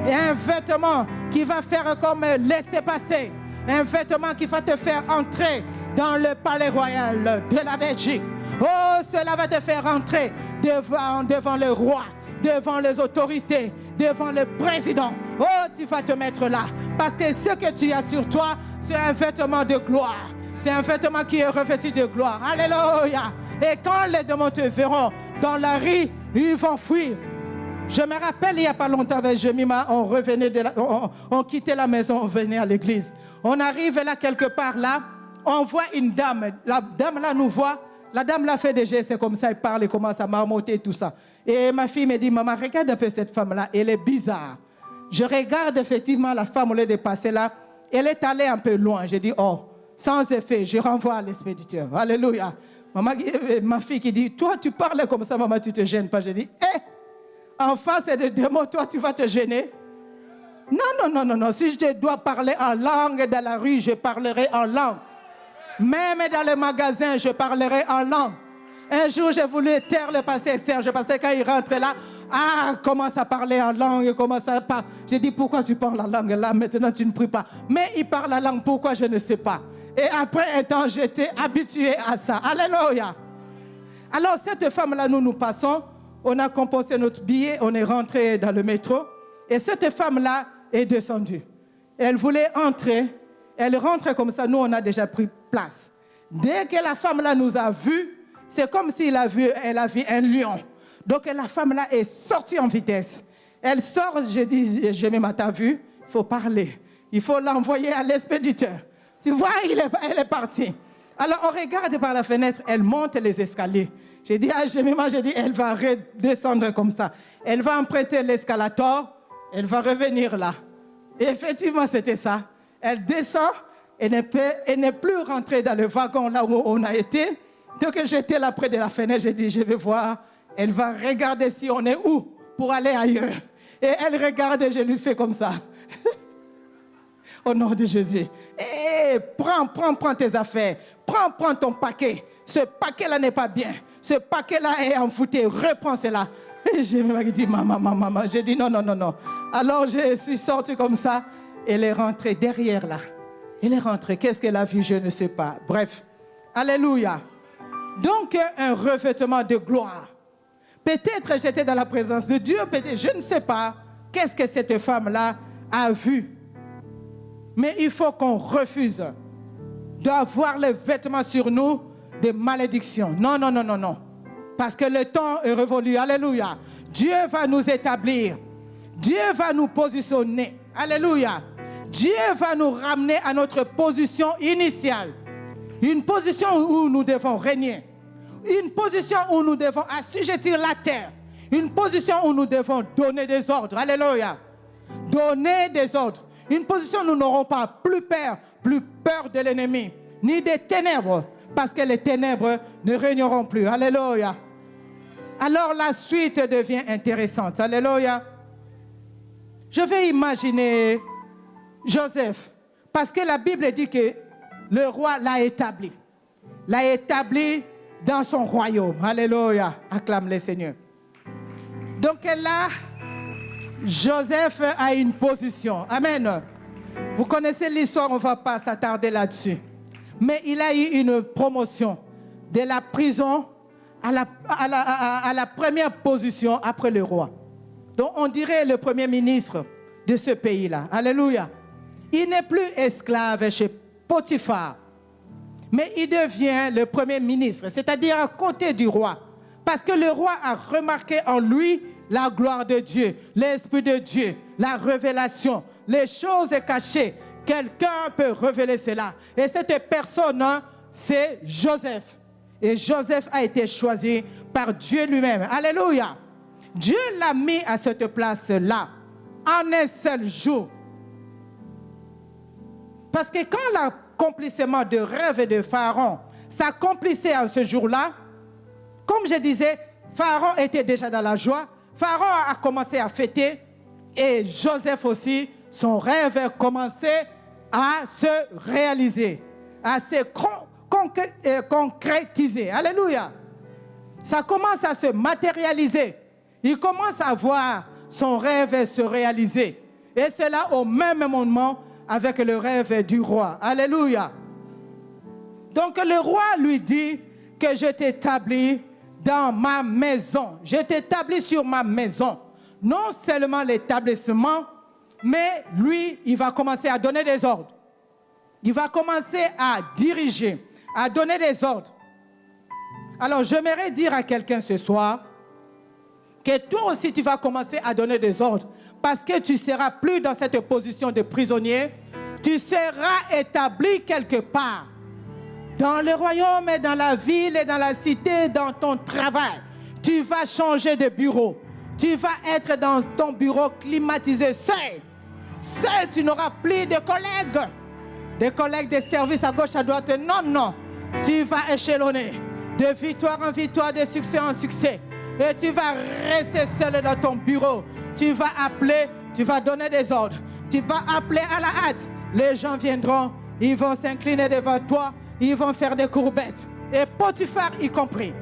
S1: Et un vêtement qui va faire comme laisser passer. Un vêtement qui va te faire entrer dans le palais royal de la Belgique. Oh, cela va te faire entrer devant le roi, devant les autorités, devant le président. Oh, tu vas te mettre là. Parce que ce que tu as sur toi, c'est un vêtement de gloire. C'est un vêtement qui est revêtu de gloire. Alléluia. Et quand les démons te verront dans la rue, ils vont fuir. Je me rappelle, il n'y a pas longtemps, avec Jemima, on quittait la maison, on venait à l'église. On arrive là, quelque part là, on voit une dame. La dame là nous voit. La dame là fait des gestes comme ça, elle parle, elle commence à marmotter et tout ça. Et ma fille me dit, maman, regarde un peu cette femme-là, elle est bizarre. Je regarde effectivement la femme, au lieu de passer là, Elle est allée un peu loin. J'ai dit, oh, sans effet, je renvoie à l'expéditeur. Alléluia. Ma fille qui dit, toi, tu parles comme ça, maman, tu ne te gênes pas. J'ai dit, en face des démons, toi, tu vas te gêner. Non. Si je dois parler en langue dans la rue, je parlerai en langue. Même dans le magasin, je parlerai en langue. Un jour, j'ai voulu taire le pasteur Serge parce que quand il rentre là, commence à parler en langue, commence à parler. J'ai dit, pourquoi tu parles en langue là? Maintenant, tu ne pries pas. Mais il parle la langue, pourquoi? Je ne sais pas. Et après un temps, j'étais habitué à ça. Alléluia. Alors, cette femme-là, nous passons. On a composé notre billet, on est rentré dans le métro. Et cette femme-là est descendue. Elle voulait entrer. Elle rentre comme ça. Nous, on a déjà pris place. Dès que la femme-là nous a vus, c'est comme s'il a vu, elle a vu un lion. Donc la femme-là est sortie en vitesse. Elle sort, je dis, t'as vu, il faut parler. Il faut l'envoyer à l'expéditeur. Tu vois, elle est partie. Alors on regarde par la fenêtre, elle monte les escaliers. J'ai dit, j'ai dit, elle va redescendre comme ça. Elle va emprunter l'escalator, elle va revenir là. Et effectivement, c'était ça. Elle descend, elle n'est plus rentrée dans le wagon là où on a été. Dès que j'étais là près de la fenêtre, j'ai dit, je vais voir. Elle va regarder si on est où pour aller ailleurs. Et elle regarde et je lui fais comme ça. Au nom de Jésus. Prends tes affaires. Prends ton paquet. Ce paquet-là n'est pas bien. Ce paquet-là est envoûté. Reprends cela. Et je me dis, maman. J'ai dit, non. Alors je suis sortie comme ça. Elle est rentrée derrière là. Elle est rentrée. Qu'est-ce qu'elle a vu? Je ne sais pas. Bref. Alléluia. Donc, un revêtement de gloire. Peut-être j'étais dans la présence de Dieu, peut-être, je ne sais pas qu'est-ce que cette femme-là a vu. Mais il faut qu'on refuse d'avoir les vêtements sur nous de malédiction. Non. Parce que le temps est révolu. Alléluia. Dieu va nous établir. Dieu va nous positionner. Alléluia. Dieu va nous ramener à notre position initiale. Une position où nous devons régner. Une position où nous devons assujettir la terre. Une position où nous devons donner des ordres. Alléluia. Donner des ordres. Une position où nous n'aurons pas plus peur de l'ennemi, ni des ténèbres, parce que les ténèbres ne régneront plus. Alléluia. Alors la suite devient intéressante. Alléluia. Je vais imaginer Joseph, parce que la Bible dit que le roi l'a établi. L'a établi dans son royaume. Alléluia. Acclame le Seigneur. Donc là, Joseph a une position. Amen. Vous connaissez l'histoire, on ne va pas s'attarder là-dessus. Mais il a eu une promotion de la prison à la première position après le roi. Donc on dirait le premier ministre de ce pays-là. Alléluia. Il n'est plus esclave chez Potiphar, mais il devient le premier ministre, c'est-à-dire à côté du roi. Parce que le roi a remarqué en lui la gloire de Dieu, l'Esprit de Dieu, la révélation, les choses cachées. Quelqu'un peut révéler cela. Et cette personne, c'est Joseph. Et Joseph a été choisi par Dieu lui-même. Alléluia. Dieu l'a mis à cette place-là, en un seul jour. Parce que quand l'accomplissement de rêve de Pharaon s'accomplissait en ce jour-là, comme je disais, Pharaon était déjà dans la joie. Pharaon a commencé à fêter et Joseph aussi, son rêve commençait à se réaliser, à se concrétiser. Alléluia. Ça commence à se matérialiser. Il commence à voir son rêve se réaliser. Et cela au même moment avec le rêve du roi. Alléluia. Donc le roi lui dit que je t'établis dans ma maison. Je t'établis sur ma maison. Non seulement l'établissement, mais lui, il va commencer à donner des ordres. Il va commencer à diriger, à donner des ordres. Alors j'aimerais dire à quelqu'un ce soir que toi aussi tu vas commencer à donner des ordres parce que tu ne seras plus dans cette position de prisonnier. Tu seras établi quelque part. Dans le royaume, et dans la ville, et dans la cité, dans ton travail. Tu vas changer de bureau. Tu vas être dans ton bureau climatisé seul. Seul, tu n'auras plus de collègues. des collègues, des services à gauche, à droite. Non, non. Tu vas échelonner de victoire en victoire, de succès en succès. Et tu vas rester seul dans ton bureau. Tu vas appeler, tu vas donner des ordres. Tu vas appeler à la hâte. Les gens viendront, ils vont s'incliner devant toi, ils vont faire des courbettes. Et Potiphar y compris.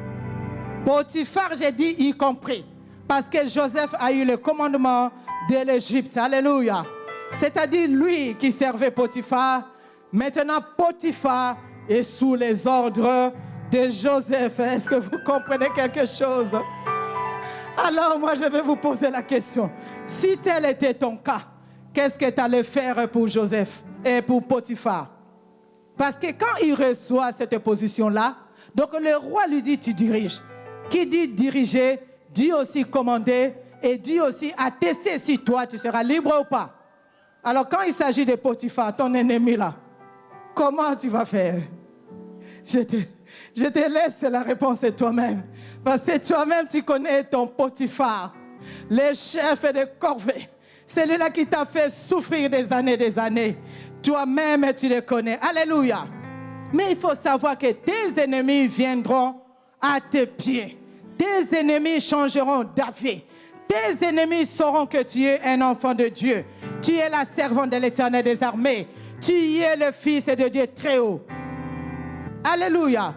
S1: Potiphar, j'ai dit y compris. Parce que Joseph a eu le commandement de l'Égypte. Alléluia. C'est-à-dire lui qui servait Potiphar. Maintenant, Potiphar est sous les ordres de Joseph. Est-ce que vous comprenez quelque chose? Alors moi, je vais vous poser la question. Si tel était ton cas, qu'est-ce que tu allais faire pour Joseph et pour Potiphar? Parce que quand il reçoit cette position-là, donc le roi lui dit, tu diriges. Qui dit diriger, dit aussi commander et dit aussi attester si toi, tu seras libre ou pas. Alors quand il s'agit de Potiphar, ton ennemi là, comment tu vas faire? Je te laisse la réponse toi-même. Parce que toi-même, tu connais ton Potiphar, le chef de corvée. Celui-là qui t'a fait souffrir des années. Toi-même, tu le connais. Alléluia. Mais il faut savoir que tes ennemis viendront à tes pieds. Tes ennemis changeront d'avis. Tes ennemis sauront que tu es un enfant de Dieu. Tu es la servante de l'Éternel des armées. Tu es le fils de Dieu très haut. Alléluia.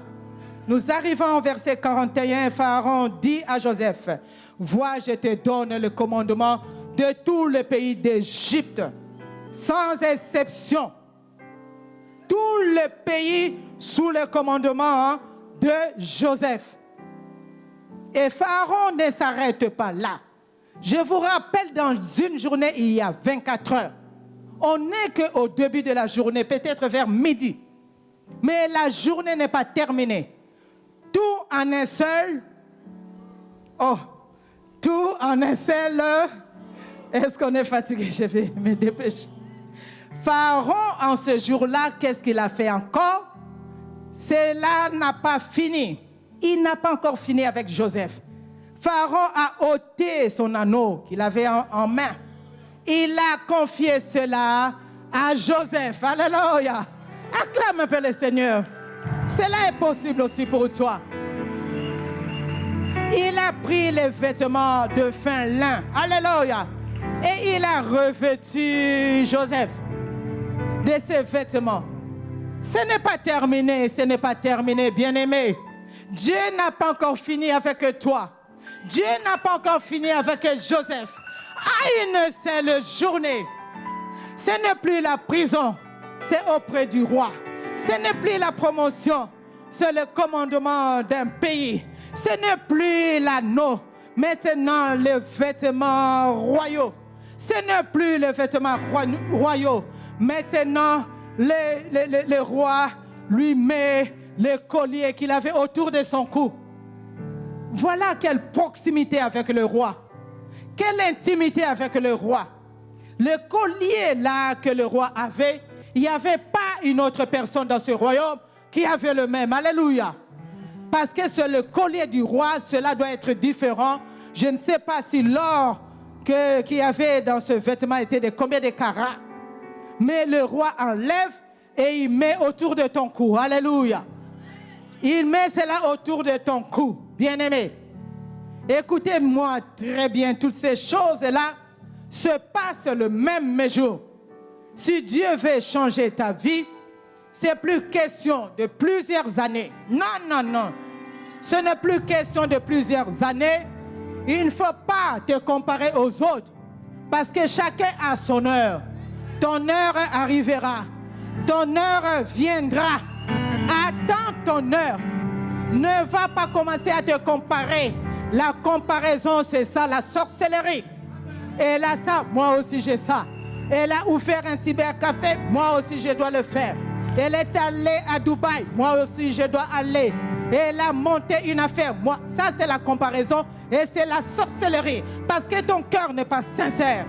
S1: Nous arrivons au verset 41. Pharaon dit à Joseph, vois, je te donne le commandement de tout le pays d'Égypte, sans exception. Tout le pays sous le commandement de Joseph. Et Pharaon ne s'arrête pas là. Je vous rappelle, dans une journée, il y a 24 heures. On n'est qu'au début de la journée, peut-être vers midi. Mais la journée n'est pas terminée. Tout en un seul. Oh, tout en un seul. Est-ce qu'on est fatigué? Je vais me dépêcher. Pharaon, en ce jour-là, qu'est-ce qu'il a fait encore? Cela n'a pas fini. Il n'a pas encore fini avec Joseph. Pharaon a ôté son anneau qu'il avait en main. Il a confié cela à Joseph. Alléluia. Acclame un peu le Seigneur. Cela est possible aussi pour toi. Il a pris les vêtements de fin lin. Alléluia. Et il a revêtu Joseph de ses vêtements. Ce n'est pas terminé, ce n'est pas terminé, bien-aimé. Dieu n'a pas encore fini avec toi. Dieu n'a pas encore fini avec Joseph. À une seule journée, ce n'est plus la prison, c'est auprès du roi. Ce n'est plus la promotion, c'est le commandement d'un pays. Ce n'est plus l'anneau, maintenant les vêtements royaux. Ce n'est plus les vêtements royaux. Maintenant, le roi lui met le collier qu'il avait autour de son cou. Voilà quelle proximité avec le roi. Quelle intimité avec le roi. Le collier là que le roi avait, il n'y avait pas une autre personne dans ce royaume qui avait le même. Alléluia. Parce que c'est le collier du roi, cela doit être différent. Je ne sais pas si l'or qu'il y avait dans ce vêtement était de combien de carats. Mais le roi enlève et il met autour de ton cou. Alléluia. Il met cela autour de ton cou, bien-aimé. Écoutez-moi très bien, toutes ces choses-là se passent le même jour. Si Dieu veut changer ta vie, c'est plus question de plusieurs années. Non, non, non. Ce n'est plus question de plusieurs années. Il ne faut pas te comparer aux autres. Parce que chacun a son heure. Ton heure arrivera. Ton heure viendra. Attends ton heure. Ne va pas commencer à te comparer. La comparaison, c'est ça, la sorcellerie. Elle a ça, moi aussi j'ai ça. Elle a ouvert un cybercafé, moi aussi je dois le faire. Elle est allée à Dubaï, moi aussi je dois aller. Elle a monté une affaire, moi, ça c'est la comparaison et c'est la sorcellerie. Parce que ton cœur n'est pas sincère.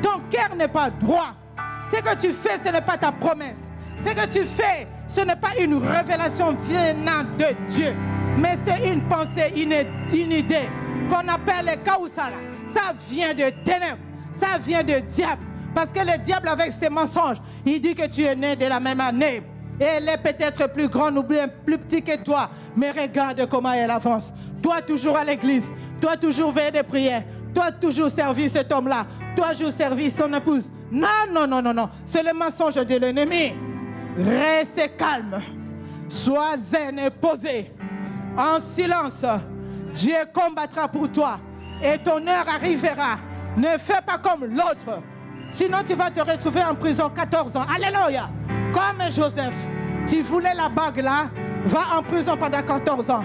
S1: Ton cœur n'est pas droit. Ce que tu fais, ce n'est pas ta promesse. Ce que tu fais, ce n'est pas une révélation venant de Dieu. Mais c'est une pensée, une idée qu'on appelle le kausala. Ça vient de ténèbres, ça vient de diable. Parce que le diable, avec ses mensonges, il dit que tu es né de la même année. Et elle est peut-être plus grande ou bien plus petite que toi. Mais regarde comment elle avance. Toi, toujours à l'église. Toi, toujours veiller des prières. Toi, toujours servir cet homme-là. Toi, toujours servir son épouse. Non, non, non, non, non. C'est le mensonge de l'ennemi. Reste calme. Sois zen et posé. En silence. Dieu combattra pour toi. Et ton heure arrivera. Ne fais pas comme l'autre. Sinon, tu vas te retrouver en prison 14 ans. Alléluia. Comme Joseph. Tu voulais la bague là. Va en prison pendant 14 ans.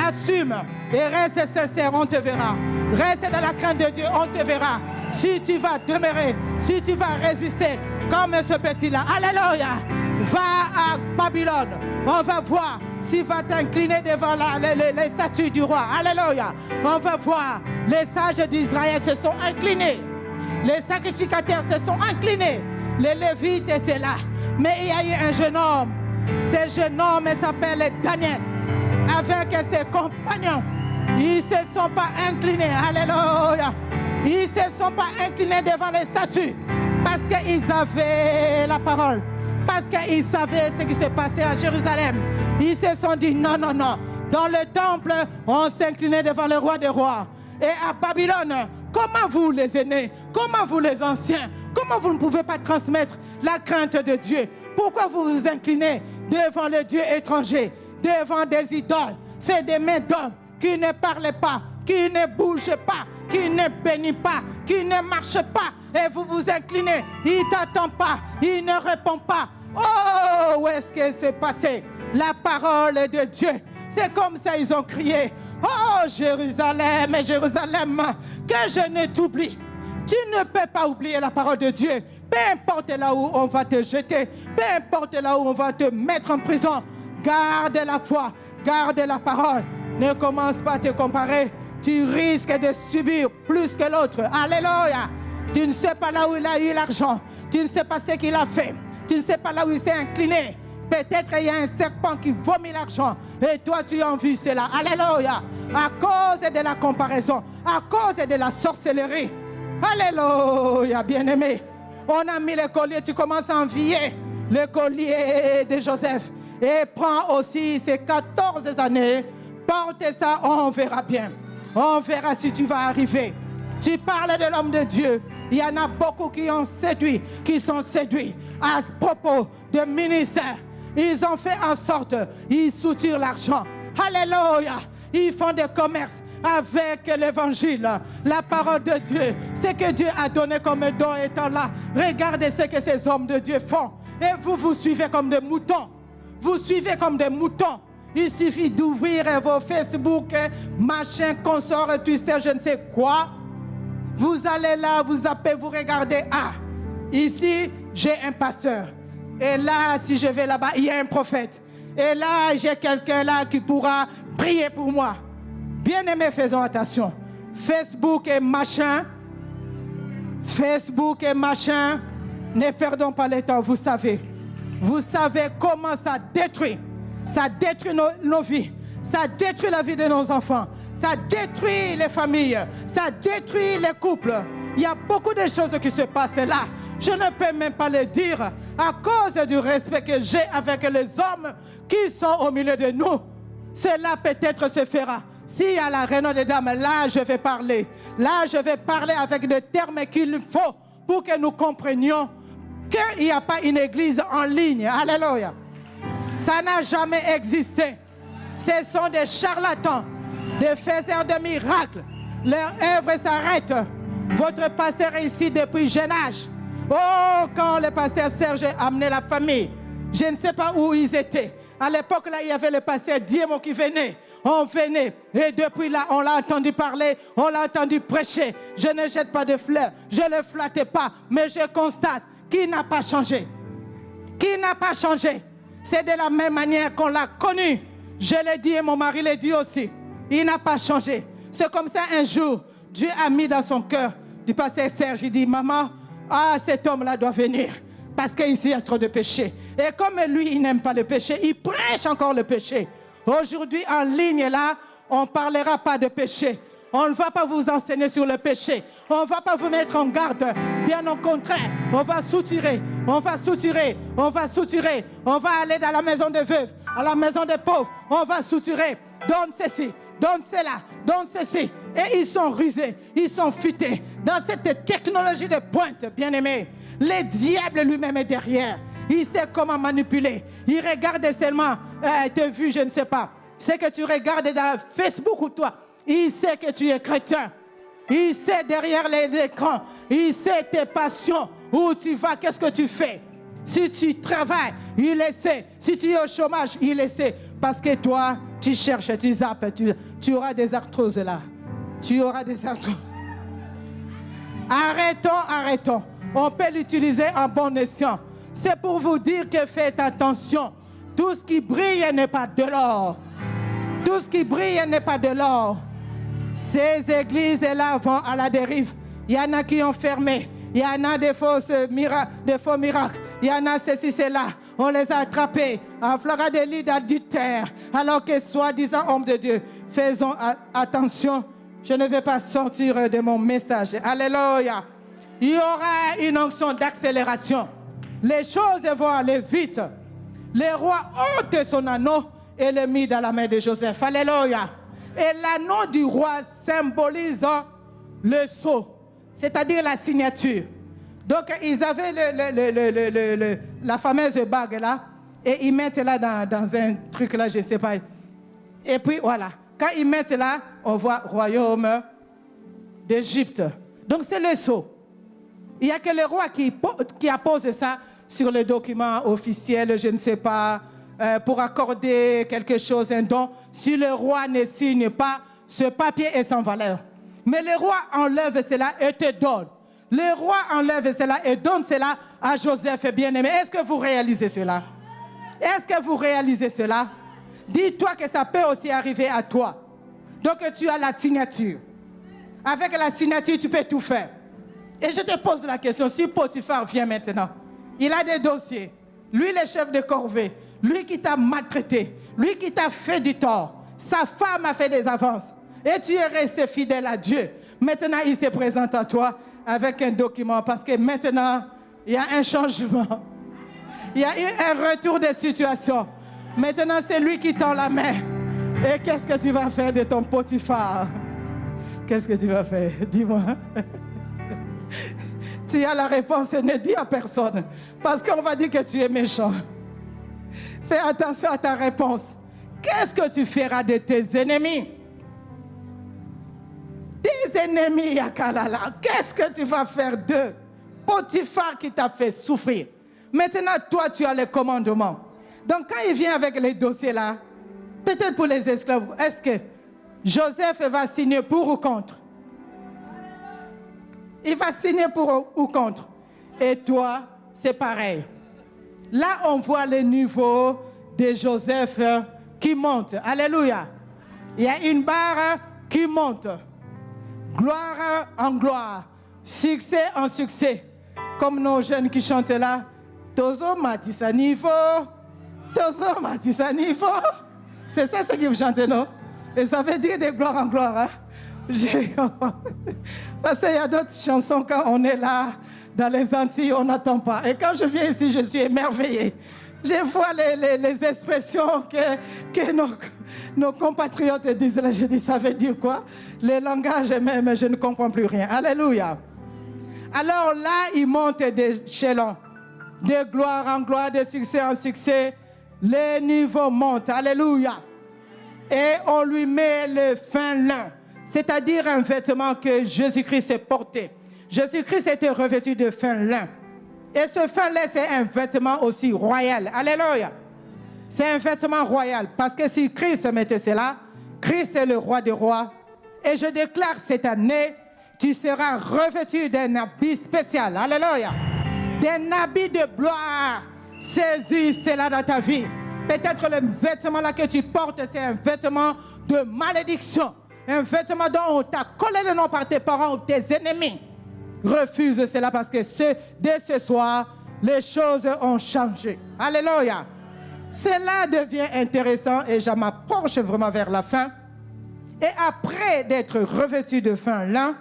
S1: Assume. Et reste sincère, on te verra. Reste dans la crainte de Dieu, on te verra. Si tu vas demeurer, si tu vas résister, comme ce petit-là. Alléluia. Va à Babylone. On va voir s'il va t'incliner devant les statues du roi. Alléluia. On va voir. Les sages d'Israël se sont inclinés. Les sacrificateurs se sont inclinés. Les Lévites étaient là. Mais il y a eu un jeune homme. Ce jeune homme s'appelle Daniel. Avec ses compagnons. Ils ne se sont pas inclinés. Alléluia. Ils ne se sont pas inclinés devant les statues. Parce qu'ils avaient la parole. Parce qu'ils savaient ce qui se passait à Jérusalem. Ils se sont dit non, non, non. Dans le temple, on s'inclinait devant le roi des rois. Et à Babylone, comment vous les aînés, comment vous les anciens, comment vous ne pouvez pas transmettre la crainte de Dieu? Pourquoi vous vous inclinez devant le Dieu étranger, devant des idoles, fait des mains d'hommes qui ne parlent pas, qui ne bougent pas, qui ne bénissent pas, qui ne marchent pas, et vous vous inclinez, il ne t'attend pas, il ne répond pas. Oh, où est-ce que c'est passé? La parole de Dieu. C'est comme ça ils ont crié. Oh, Jérusalem, Jérusalem, que je ne t'oublie. Tu ne peux pas oublier la parole de Dieu. Peu importe là où on va te jeter, peu importe là où on va te mettre en prison, garde la foi, garde la parole. Ne commence pas à te comparer. Tu risques de subir plus que l'autre. Alléluia. Tu ne sais pas là où il a eu l'argent. Tu ne sais pas ce qu'il a fait. Tu ne sais pas là où il s'est incliné. Peut-être il y a un serpent qui vomit l'argent. Et toi, tu as envie cela. Alléluia. À cause de la comparaison. À cause de la sorcellerie. Alléluia, bien-aimé. On a mis le collier. Tu commences à envier le collier de Joseph. Et prends aussi ces 14 années. Porte ça, on verra bien. On verra si tu vas arriver. Tu parles de l'homme de Dieu. Il y en a beaucoup qui ont séduit, qui sont séduits à ce propos de ministère. Ils ont fait en sorte, ils soutirent l'argent. Alléluia. Ils font des commerces avec l'évangile, la parole de Dieu. Ce que Dieu a donné comme don étant là. Regardez ce que ces hommes de Dieu font. Et vous, vous suivez comme des moutons. Vous suivez comme des moutons. Il suffit d'ouvrir vos Facebook, machin, consort, tu sais, je ne sais quoi. Vous allez là, vous appelez, vous regardez. Ah, ici, j'ai un pasteur. Et là, si je vais là-bas, il y a un prophète. Et là, j'ai quelqu'un là qui pourra prier pour moi. Bien-aimés, faisons attention. Facebook et machin, ne perdons pas le temps, vous savez. Vous savez comment ça détruit. Ça détruit nos vies. Ça détruit la vie de nos enfants. Ça détruit les familles. Ça détruit les couples. Il y a beaucoup de choses qui se passent là. Je ne peux même pas le dire à cause du respect que j'ai avec les hommes qui sont au milieu de nous. Cela peut-être se fera. S'il y a la réunion des dames, là je vais parler. Là je vais parler avec des termes qu'il faut pour que nous comprenions qu'il n'y a pas une église en ligne. Alléluia. Ça n'a jamais existé. Ce sont des charlatans, des faiseurs de miracles. Leur œuvre s'arrête. Votre pasteur est ici depuis jeune âge. Oh, quand le pasteur Serge a amené la famille, je ne sais pas où ils étaient. À l'époque, là, il y avait le pasteur Diemo qui venait. On venait. Et depuis là, on l'a entendu parler, on l'a entendu prêcher. Je ne jette pas de fleurs, je ne le flatte pas, mais je constate qu'il n'a pas changé. Qu'il n'a pas changé. C'est de la même manière qu'on l'a connu. Je l'ai dit et mon mari l'a dit aussi. Il n'a pas changé. C'est comme ça un jour, Dieu a mis dans son cœur du pasteur Serge. Il dit, maman, cet homme-là doit venir. Parce qu'ici, il y a trop de péché. Et comme lui, il n'aime pas le péché, il prêche encore le péché. Aujourd'hui, en ligne, là, on ne parlera pas de péché. On ne va pas vous enseigner sur le péché. On ne va pas vous mettre en garde. Bien au contraire, on va soutirer, on va soutirer, on va soutirer. On va aller dans la maison des veuves, à la maison des pauvres. On va soutirer. Donne ceci, donne cela, donne ceci. Et ils sont rusés, ils sont futés. Dans cette technologie de pointe, bien-aimé, le diable lui-même est derrière. Il sait comment manipuler. Il regarde seulement tes vues, je ne sais pas. C'est que tu regardes dans Facebook ou toi. Il sait que tu es chrétien. Il sait derrière les écrans. Il sait tes passions. Où tu vas, qu'est-ce que tu fais. Si tu travailles, il le sait. Si tu es au chômage, il le sait. Parce que toi, tu cherches, tu zappes. Tu auras des arthroses là. Tu auras des arthroses. Arrêtons. On peut l'utiliser en bon escient. C'est pour vous dire que faites attention. Tout ce qui brille n'est pas de l'or. Tout ce qui brille n'est pas de l'or. Ces églises-là vont à la dérive. Il y en a qui ont fermé. Il y en a des faux miracles. Il y en a ceci, cela. On les a attrapés en flagrant délit d'adultère. Alors que soi-disant hommes de Dieu, faisons attention. Je ne vais pas sortir de mon message. Alléluia. Il y aura une onction d'accélération. Les choses vont aller vite. Le roi ôte son anneau et le mit dans la main de Joseph. Alléluia. Et l'anneau du roi symbolise le sceau, c'est-à-dire la signature. Donc, ils avaient la fameuse bague là, et ils mettent là dans un truc là, je ne sais pas. Et puis, voilà. Quand ils mettent là, on voit royaume d'Égypte. Donc, c'est le sceau. Il n'y a que le roi qui appose ça sur le document officiel, je ne sais pas, pour accorder quelque chose, un don. Si le roi ne signe pas, ce papier est sans valeur. Mais le roi enlève cela et te donne. Le roi enlève cela et donne cela à Joseph, bien-aimé. Est-ce que vous réalisez cela? Est-ce que vous réalisez cela? Dis-toi que ça peut aussi arriver à toi. Donc tu as la signature. Avec la signature, tu peux tout faire. Et je te pose la question, si Potiphar vient maintenant, il a des dossiers. Lui, le chef de corvée, lui qui t'a maltraité, lui qui t'a fait du tort, sa femme a fait des avances. Et tu es resté fidèle à Dieu. Maintenant, il se présente à toi avec un document parce que maintenant, il y a un changement. Il y a eu un retour de situation. Maintenant, c'est lui qui tend la main. Et qu'est-ce que tu vas faire de ton Potiphar? Qu'est-ce que tu vas faire? Dis-moi. Tu as la réponse et ne dis à personne. Parce qu'on va dire que tu es méchant. Fais attention à ta réponse. Qu'est-ce que tu feras de tes ennemis? Tes ennemis, Yakalala, qu'est-ce que tu vas faire d'eux? Potiphar qui t'a fait souffrir. Maintenant, toi, tu as le commandement. Donc, quand il vient avec les dossiers là, peut-être pour les esclaves, est-ce que Joseph va signer pour ou contre? Il va signer pour ou contre. Et toi, c'est pareil. Là, on voit le niveau de Joseph qui monte. Alléluia. Il y a une barre qui monte. Gloire en gloire. Succès en succès. Comme nos jeunes qui chantent là. Tozo Matissa niveau. Tozo Matissa niveau. C'est ça ce qu'ils chantent, non? Et ça veut dire de gloire en gloire. Hein? Parce qu'il y a d'autres chansons quand on est là, dans les Antilles, on n'attend pas. Et quand je viens ici, je suis émerveillée. Je vois les expressions que nos compatriotes disent là. Je dis, ça veut dire quoi? Les langages même, je ne comprends plus rien. Alléluia. Alors là, il monte d'échelon, de gloire en gloire, de succès en succès. Les niveaux montent. Alléluia. Et on lui met le fin lin, c'est-à-dire un vêtement que Jésus-Christ s'est porté. Jésus-Christ était revêtu de fin lin. Et ce fin lin, c'est un vêtement aussi royal. Alléluia. C'est un vêtement royal. Parce que si Christ mettait cela, Christ est le roi des rois. Et je déclare cette année, tu seras revêtu d'un habit spécial. Alléluia. D'un habit de gloire. Saisis cela dans ta vie. Peut-être le vêtement là que tu portes, c'est un vêtement de malédiction. Un vêtement dont on t'a collé le nom par tes parents ou tes ennemis. Refuse cela parce que dès ce soir, les choses ont changé. Alléluia. Cela devient intéressant et je m'approche vraiment vers la fin. Et après d'être revêtu de fin lin,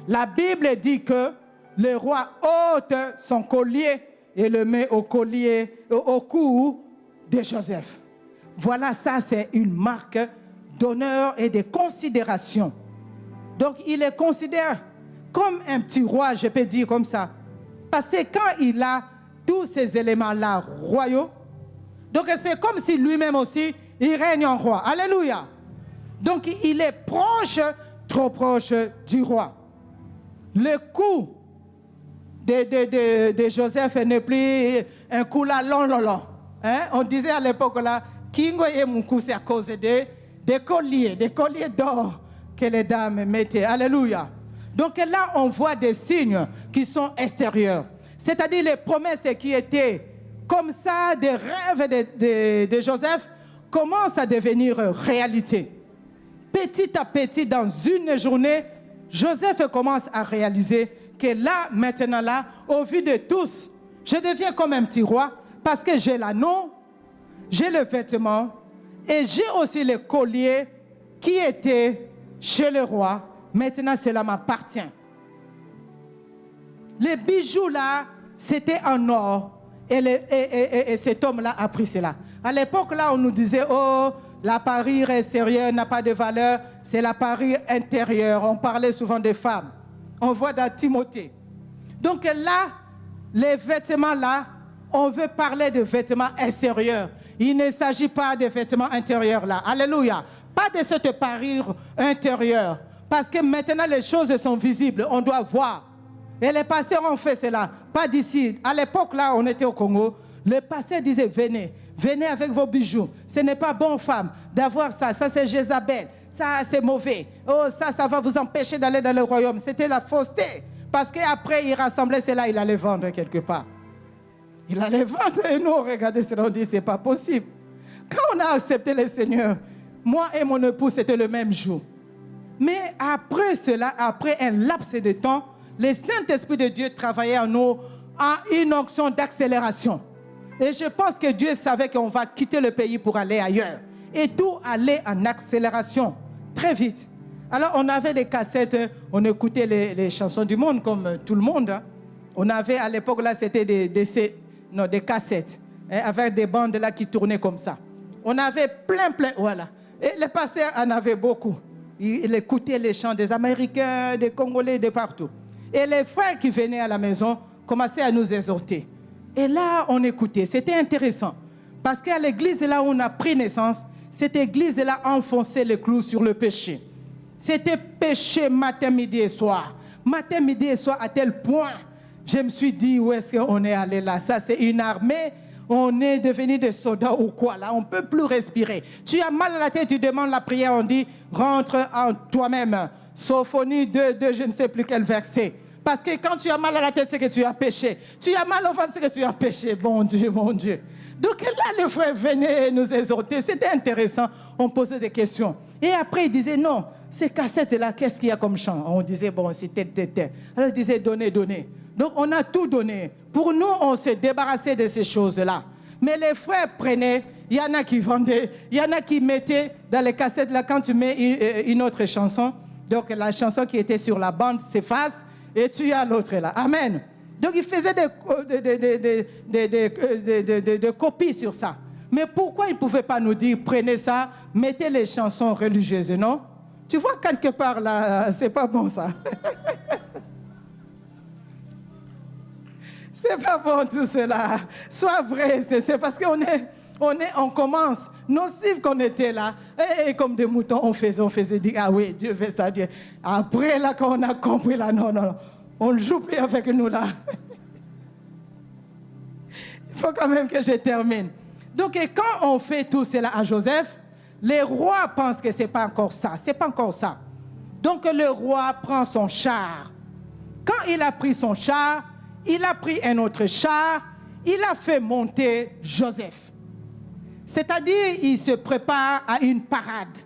S1: la Bible dit que le roi ôte son collier et le met au cou de Joseph. Voilà, ça c'est une marque d'honneur et de considération. Donc il est considéré comme un petit roi, je peux dire comme ça. Parce que quand il a tous ces éléments-là royaux, donc c'est comme si lui-même aussi, il règne en roi. Alléluia. Donc il est proche, trop proche du roi. Le cou de Joseph n'est plus un cou là long. Hein? On disait à l'époque là, Kingo et mon cou, c'est à cause des colliers d'or que les dames mettaient. Alléluia. Donc là, on voit des signes qui sont extérieurs. C'est-à-dire les promesses qui étaient comme ça, des rêves de Joseph, commencent à devenir réalité. Petit à petit, dans une journée, Joseph commence à réaliser que là, maintenant là, au vu de tous, je deviens comme un petit roi parce que j'ai l'anneau, j'ai le vêtement et j'ai aussi le collier qui était chez le roi. Maintenant, cela m'appartient. Les bijoux là, c'était en or et cet homme-là a pris cela. À l'époque là, on nous disait, oh, la parure extérieure n'a pas de valeur, c'est la parure intérieure. On parlait souvent des femmes. On voit dans Timothée. Donc là, les vêtements là, on veut parler de vêtements extérieurs. Il ne s'agit pas de vêtements intérieurs là. Alléluia. Pas de cette parure intérieure. Parce que maintenant les choses sont visibles, on doit voir. Et les pasteurs ont fait cela, pas d'ici. À l'époque là, on était au Congo, les pasteurs disaient, venez avec vos bijoux. Ce n'est pas bon, femme, d'avoir ça. Ça, c'est Jézabel. Ça, c'est mauvais. Oh, ça va vous empêcher d'aller dans le royaume. C'était la fausseté. Parce qu'après, il rassemblait cela, il allait vendre quelque part. Il allait vendre et nous, regardez cela, on dit, c'est pas possible. Quand on a accepté le Seigneur, moi et mon époux, c'était le même jour. Mais après cela, après un laps de temps, le Saint-Esprit de Dieu travaillait en nous en une onction d'accélération. Et je pense que Dieu savait qu'on va quitter le pays pour aller ailleurs. Et tout allait en accélération, très vite. Alors on avait des cassettes, on écoutait les chansons du monde comme tout le monde. On avait à l'époque là, c'était des cassettes, hein, avec des bandes là qui tournaient comme ça. On avait plein, voilà. Et les pasteurs en avaient beaucoup. Ils écoutaient les chants des Américains, des Congolais, de partout. Et les frères qui venaient à la maison commençaient à nous exhorter. Et là, on écoutait. C'était intéressant. Parce qu'à l'église là où on a pris naissance, cette église-là enfonçait le clou sur le péché. C'était péché matin, midi et soir. Matin, midi et soir, à tel point, je me suis dit, où est-ce qu'on est allé là? Ça, c'est une armée. On est devenu des soldats ou quoi là? On ne peut plus respirer. Tu as mal à la tête, tu demandes la prière, on dit, rentre en toi-même. Sophonie 2, je ne sais plus quel verset. Parce que quand tu as mal à la tête, c'est que tu as péché. Tu as mal au ventre, c'est que tu as péché. Bon Dieu, mon Dieu. Donc là, les frères venaient nous exhorter. C'était intéressant. On posait des questions. Et après, ils disaient, non, ces cassettes-là, qu'est-ce qu'il y a comme chant? On disait, bon, c'est tel. Alors ils disaient, donnez. Donc on a tout donné. Pour nous, on s'est débarrassé de ces choses-là. Mais les frères prenaient, il y en a qui vendaient, il y en a qui mettaient dans les cassettes-là, quand tu mets une autre chanson, donc la chanson qui était sur la bande s'efface, et tu as l'autre là. Amen. Donc ils faisaient des copies sur ça. Mais pourquoi ils ne pouvaient pas nous dire, prenez ça, mettez les chansons religieuses, non? Tu vois, quelque part là, c'est pas bon ça. C'est pas bon tout cela. Sois vrai, c'est parce qu'on commence, nocifs qu'on était là, et comme des moutons, on faisait dire, ah oui, Dieu fait ça, Dieu. Après là, quand on a compris là, non, on ne joue plus avec nous là. Il faut quand même que je termine. Donc, et quand on fait tout cela à Joseph, les rois pensent que ce n'est pas encore ça, c'est pas encore ça. Donc le roi prend son char. Quand il a pris son char, il a pris un autre char, il a fait monter Joseph. C'est-à-dire, il se prépare à une parade.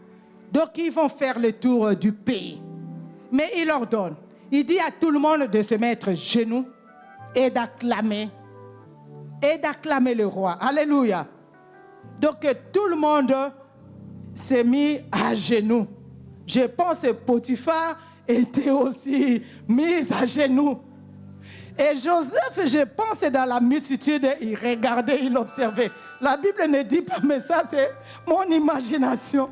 S1: Donc, ils vont faire le tour du pays. Mais il ordonne, il dit à tout le monde de se mettre genoux et d'acclamer le roi. Alléluia. Donc, tout le monde s'est mis à genoux. Je pense que Potiphar était aussi mis à genoux. Et Joseph, je pense, dans la multitude, il regardait, il observait. La Bible ne dit pas, mais ça, c'est mon imagination.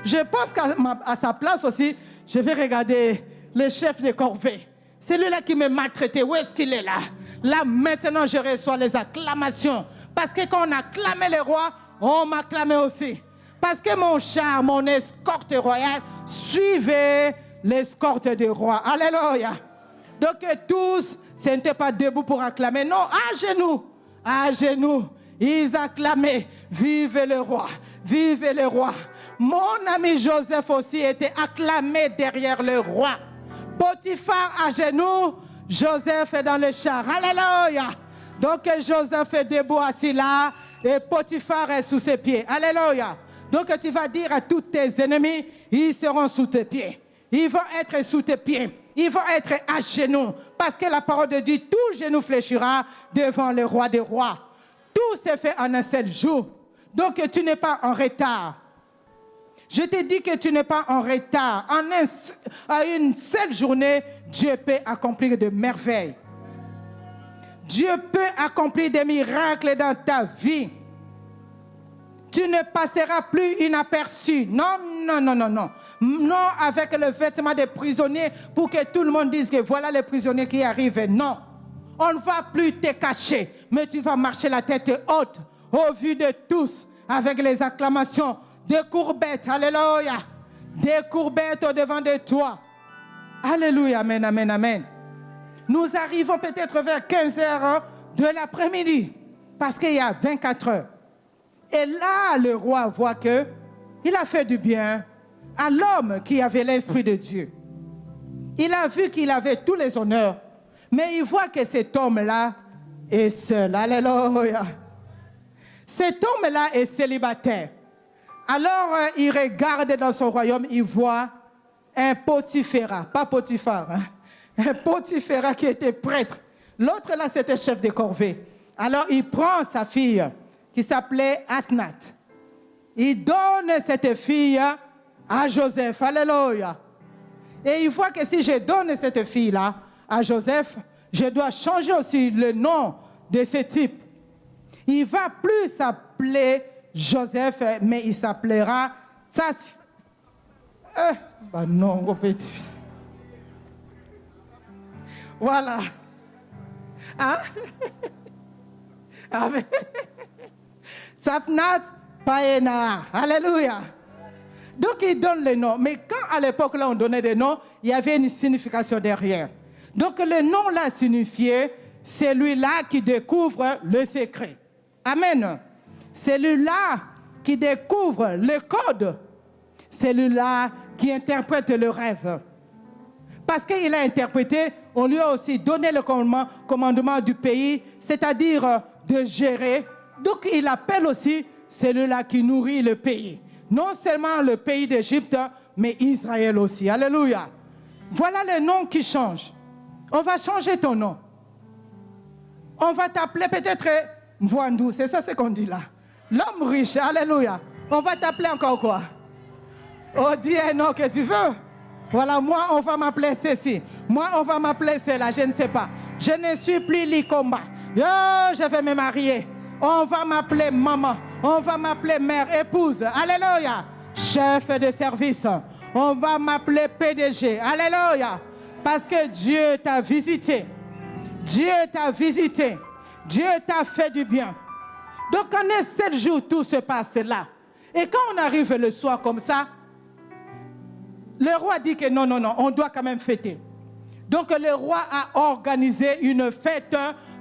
S1: Je pense qu'à sa place aussi, je vais regarder le chef de corvée. C'est lui-là qui me maltraitait. Où est-ce qu'il est là? Là, maintenant, je reçois les acclamations. Parce que quand on acclamait le roi, on m'acclamait aussi. Parce que mon char, mon escorte royale, suivait l'escorte du roi. Alléluia. Donc tous, ce n'était pas debout pour acclamer. Non, à genoux. À genoux. Ils acclamaient. Vive le roi. Vive le roi. Mon ami Joseph aussi était acclamé derrière le roi. Potiphar à genoux, Joseph est dans le char. Alléluia. Donc Joseph est debout assis là et Potiphar est sous ses pieds. Alléluia. Donc tu vas dire à tous tes ennemis, ils seront sous tes pieds. Ils vont être sous tes pieds. Ils vont être à genoux. Parce que la parole de Dieu, tout genou fléchira devant le roi des rois. Tout s'est fait en un seul jour. Donc tu n'es pas en retard. Je te dis que tu n'es pas en retard. En une seule journée, Dieu peut accomplir de merveilles. Dieu peut accomplir des miracles dans ta vie. Tu ne passeras plus inaperçu. Non, non, non, non, non. Non avec le vêtement des prisonniers pour que tout le monde dise que voilà les prisonniers qui arrivent. Non. On ne va plus te cacher, mais tu vas marcher la tête haute au vu de tous avec les acclamations. Des courbettes, alléluia. Des courbettes au devant de toi. Alléluia, amen, amen, amen. Nous arrivons peut-être vers 15h de l'après-midi, parce qu'il y a 24 heures. Et là, le roi voit qu'il a fait du bien à l'homme qui avait l'Esprit de Dieu. Il a vu qu'il avait tous les honneurs, mais il voit que cet homme-là est seul. Alléluia. Cet homme-là est célibataire. Alors, il regarde dans son royaume, il voit un Potiphera, pas Potiphar, hein, un Potiphera qui était prêtre. L'autre là, c'était chef de corvée. Alors, il prend sa fille, qui s'appelait Asnath. Il donne cette fille à Joseph. Alléluia. Et il voit que si je donne cette fille-là à Joseph, je dois changer aussi le nom de ce type. Il ne va plus s'appeler Joseph, mais il s'appellera non, mon petit fils. Voilà. Hein? Amen. Safnat Paena. Alléluia. Donc il donne le nom. Mais quand à l'époque là on donnait des noms, il y avait une signification derrière. Donc le nom là signifiait celui-là qui découvre le secret. Amen. Celui-là qui découvre le code. Celui-là qui interprète le rêve. Parce qu'il a interprété, on lui a aussi donné le commandement du pays, c'est-à-dire de gérer. Donc il appelle aussi celui-là qui nourrit le pays. Non seulement le pays d'Égypte, mais Israël aussi. Alléluia. Voilà le nom qui change. On va changer ton nom. On va t'appeler peut-être Mvoandou, c'est ça ce qu'on dit là. L'homme riche, alléluia. On va t'appeler encore quoi? Oh, dis un nom que tu veux. Voilà, moi, on va m'appeler ceci. Moi, on va m'appeler cela, je ne sais pas. Je ne suis plus Likomba. Oh, je vais me marier. On va m'appeler maman. On va m'appeler mère, épouse. Alléluia. Chef de service. On va m'appeler PDG. Alléluia. Parce que Dieu t'a visité. Dieu t'a visité. Dieu t'a fait du bien. Donc, en un seul jour, tout se passe là. Et quand on arrive le soir comme ça, le roi dit que non, non, non, on doit quand même fêter. Donc, le roi a organisé une fête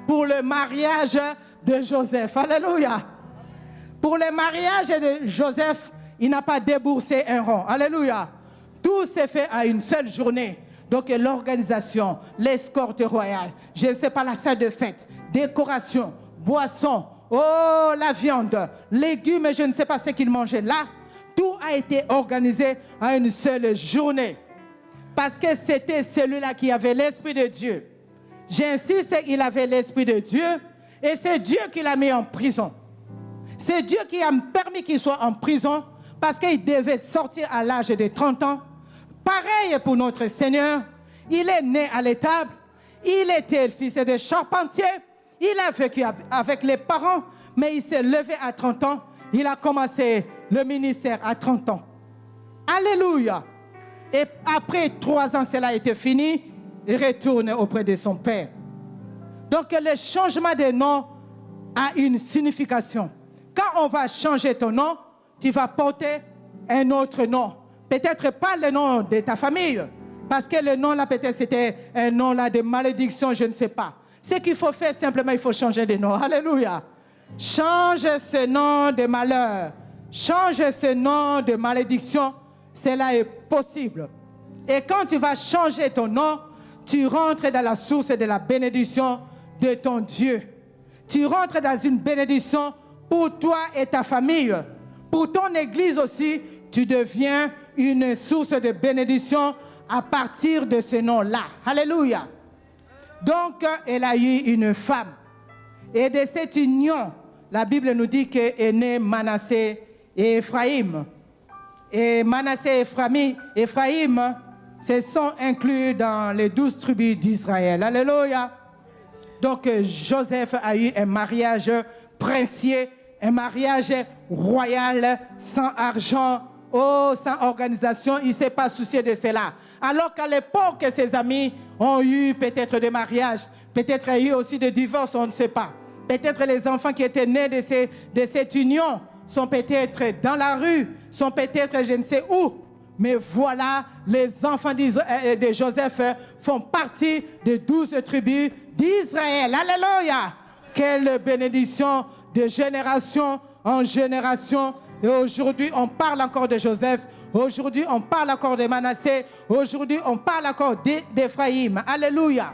S1: pour le mariage de Joseph. Alléluia. Pour le mariage de Joseph, il n'a pas déboursé un rond. Alléluia. Tout s'est fait à une seule journée. Donc, l'organisation, l'escorte royale, je ne sais pas, la salle de fête, décoration, boisson, oh, la viande, légumes, je ne sais pas ce qu'ils mangeaient là. Tout a été organisé à une seule journée. Parce que c'était celui-là qui avait l'Esprit de Dieu. J'insiste, il avait l'Esprit de Dieu. Et c'est Dieu qui l'a mis en prison. C'est Dieu qui a permis qu'il soit en prison. Parce qu'il devait sortir à l'âge de 30 ans. Pareil pour notre Seigneur. Il est né à l'étable. Il était le fils de charpentier. Il a vécu avec les parents, mais il s'est levé à 30 ans. Il a commencé le ministère à 30 ans. Alléluia. Et après 3 ans, cela a été fini. Il retourne auprès de son père. Donc le changement de nom a une signification. Quand on va changer ton nom, tu vas porter un autre nom. Peut-être pas le nom de ta famille, parce que le nom là, peut-être c'était un nom là de malédiction, je ne sais pas. Ce qu'il faut faire simplement, il faut changer de nom. Alléluia. Change ce nom de malheur. Change ce nom de malédiction. Cela est possible. Et quand tu vas changer ton nom, tu rentres dans la source de la bénédiction de ton Dieu. Tu rentres dans une bénédiction pour toi et ta famille. Pour ton église aussi, tu deviens une source de bénédiction à partir de ce nom-là. Alléluia. Donc, elle a eu une femme. Et de cette union, la Bible nous dit qu'est né Manassé et Ephraïm. Et Manassé et Ephraïm se sont inclus dans les 12 tribus d'Israël. Alléluia. Donc, Joseph a eu un mariage princier, un mariage royal, sans argent, sans organisation. Il ne s'est pas soucié de cela. Alors qu'à l'époque, ses amis ont eu peut-être des mariages, peut-être eu aussi des divorces, on ne sait pas. Peut-être les enfants qui étaient nés de cette union sont peut-être dans la rue, sont peut-être je ne sais où. Mais voilà, les enfants de Joseph font partie des 12 tribus d'Israël. Alléluia! Quelle bénédiction de génération en génération. Et aujourd'hui, on parle encore de Joseph. Aujourd'hui, on parle encore de Manassé. Aujourd'hui, on parle encore d'Ephraïm. Alléluia!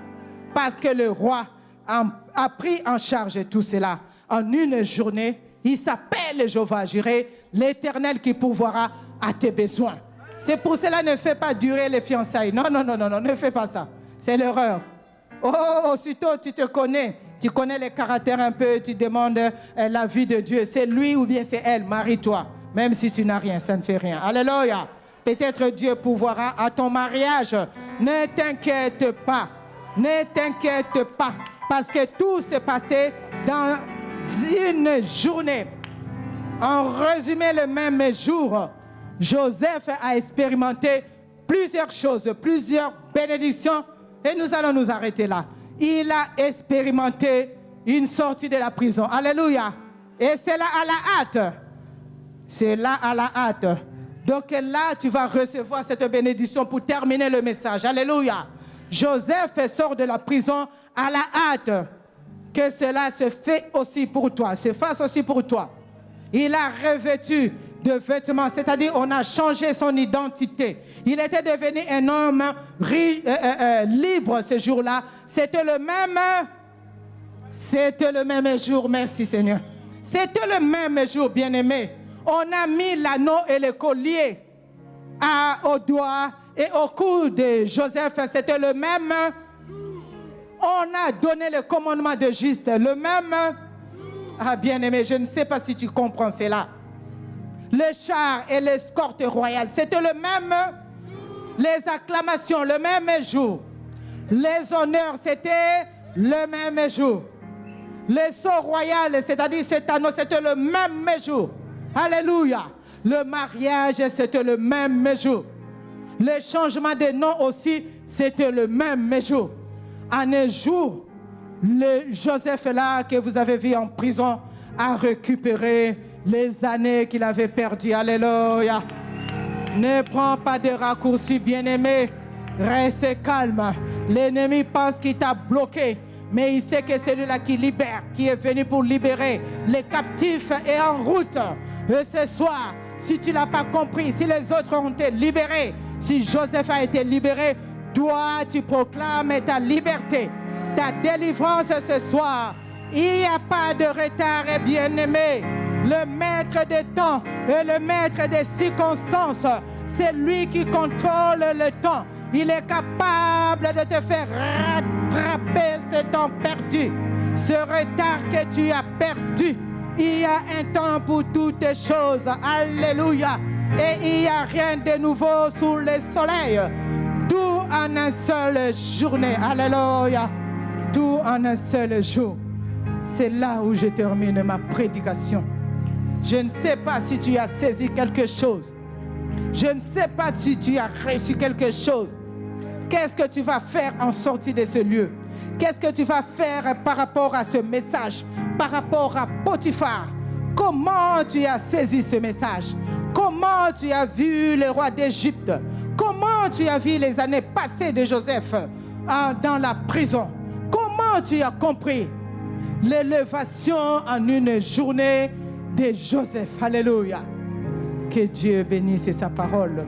S1: Parce que le roi a pris en charge tout cela. En une journée, il s'appelle Jéhovah Jireh, l'Éternel qui pourvoira à tes besoins. C'est pour cela, ne fais pas durer les fiançailles. Non, non, non, non, non, ne fais pas ça. C'est l'erreur. Oh, aussitôt tu te connais. Tu connais les caractères un peu, tu demandes la vie de Dieu. C'est lui ou bien c'est elle, marie-toi. Même si tu n'as rien, ça ne fait rien. Alléluia. Peut-être Dieu pourvoira à ton mariage. Ne t'inquiète pas. Ne t'inquiète pas. Parce que tout s'est passé dans une journée. En résumé, le même jour, Joseph a expérimenté plusieurs choses, plusieurs bénédictions. Et nous allons nous arrêter là. Il a expérimenté une sortie de la prison. Alléluia. Et c'est là à la hâte. C'est là à la hâte. Donc là, tu vas recevoir cette bénédiction pour terminer le message. Alléluia. Joseph sort de la prison à la hâte. Que cela se fait aussi pour toi, se fasse aussi pour toi. Il a revêtu de vêtements, c'est-à-dire on a changé son identité. Il était devenu un homme libre ce jour-là. C'était le même jour, merci Seigneur. C'était le même jour, bien-aimé. On a mis l'anneau et le collier au doigt et au cou de Joseph. C'était le même. On a donné le commandement de juste, le même. Ah, bien-aimé, je ne sais pas si tu comprends cela. Le char et l'escorte royale, c'était le même. Les acclamations, le même jour. Les honneurs, c'était le même jour. Le sceau royal, c'est-à-dire cet anneau, c'était le même jour. Alléluia. Le mariage, c'était le même jour. Le changement de nom aussi, c'était le même jour. En un jour, le Joseph là que vous avez vu en prison a récupéré les années qu'il avait perdues. Alléluia. Ne prends pas de raccourcis, bien-aimé. Reste calme. L'ennemi pense qu'il t'a bloqué, mais il sait que c'est celui-là qui libère, qui est venu pour libérer. Les captifs est en route. Et ce soir, si tu ne l'as pas compris, si les autres ont été libérés, si Joseph a été libéré, toi, tu proclames ta liberté, ta délivrance ce soir. Il n'y a pas de retard, bien-aimé. Le maître des temps et le maître des circonstances, c'est lui qui contrôle le temps. Il est capable de te faire rattraper ce temps perdu, ce retard que tu as perdu. Il y a un temps pour toutes choses. Alléluia. Et il n'y a rien de nouveau sous le soleil. Tout en une seule journée. Alléluia. Tout en un seul jour. C'est là où je termine ma prédication. Je ne sais pas si tu as saisi quelque chose. Je ne sais pas si tu as reçu quelque chose. Qu'est-ce que tu vas faire en sortie de ce lieu? Qu'est-ce que tu vas faire par rapport à ce message? Par rapport à Potiphar? Comment tu as saisi ce message? Comment tu as vu le roi d'Égypte? Comment tu as vu les années passées de Joseph dans la prison? Comment tu as compris l'élévation en une journée de Joseph? Alléluia. Que Dieu bénisse sa parole.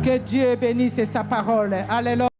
S1: Que Dieu bénisse sa parole. Alléluia.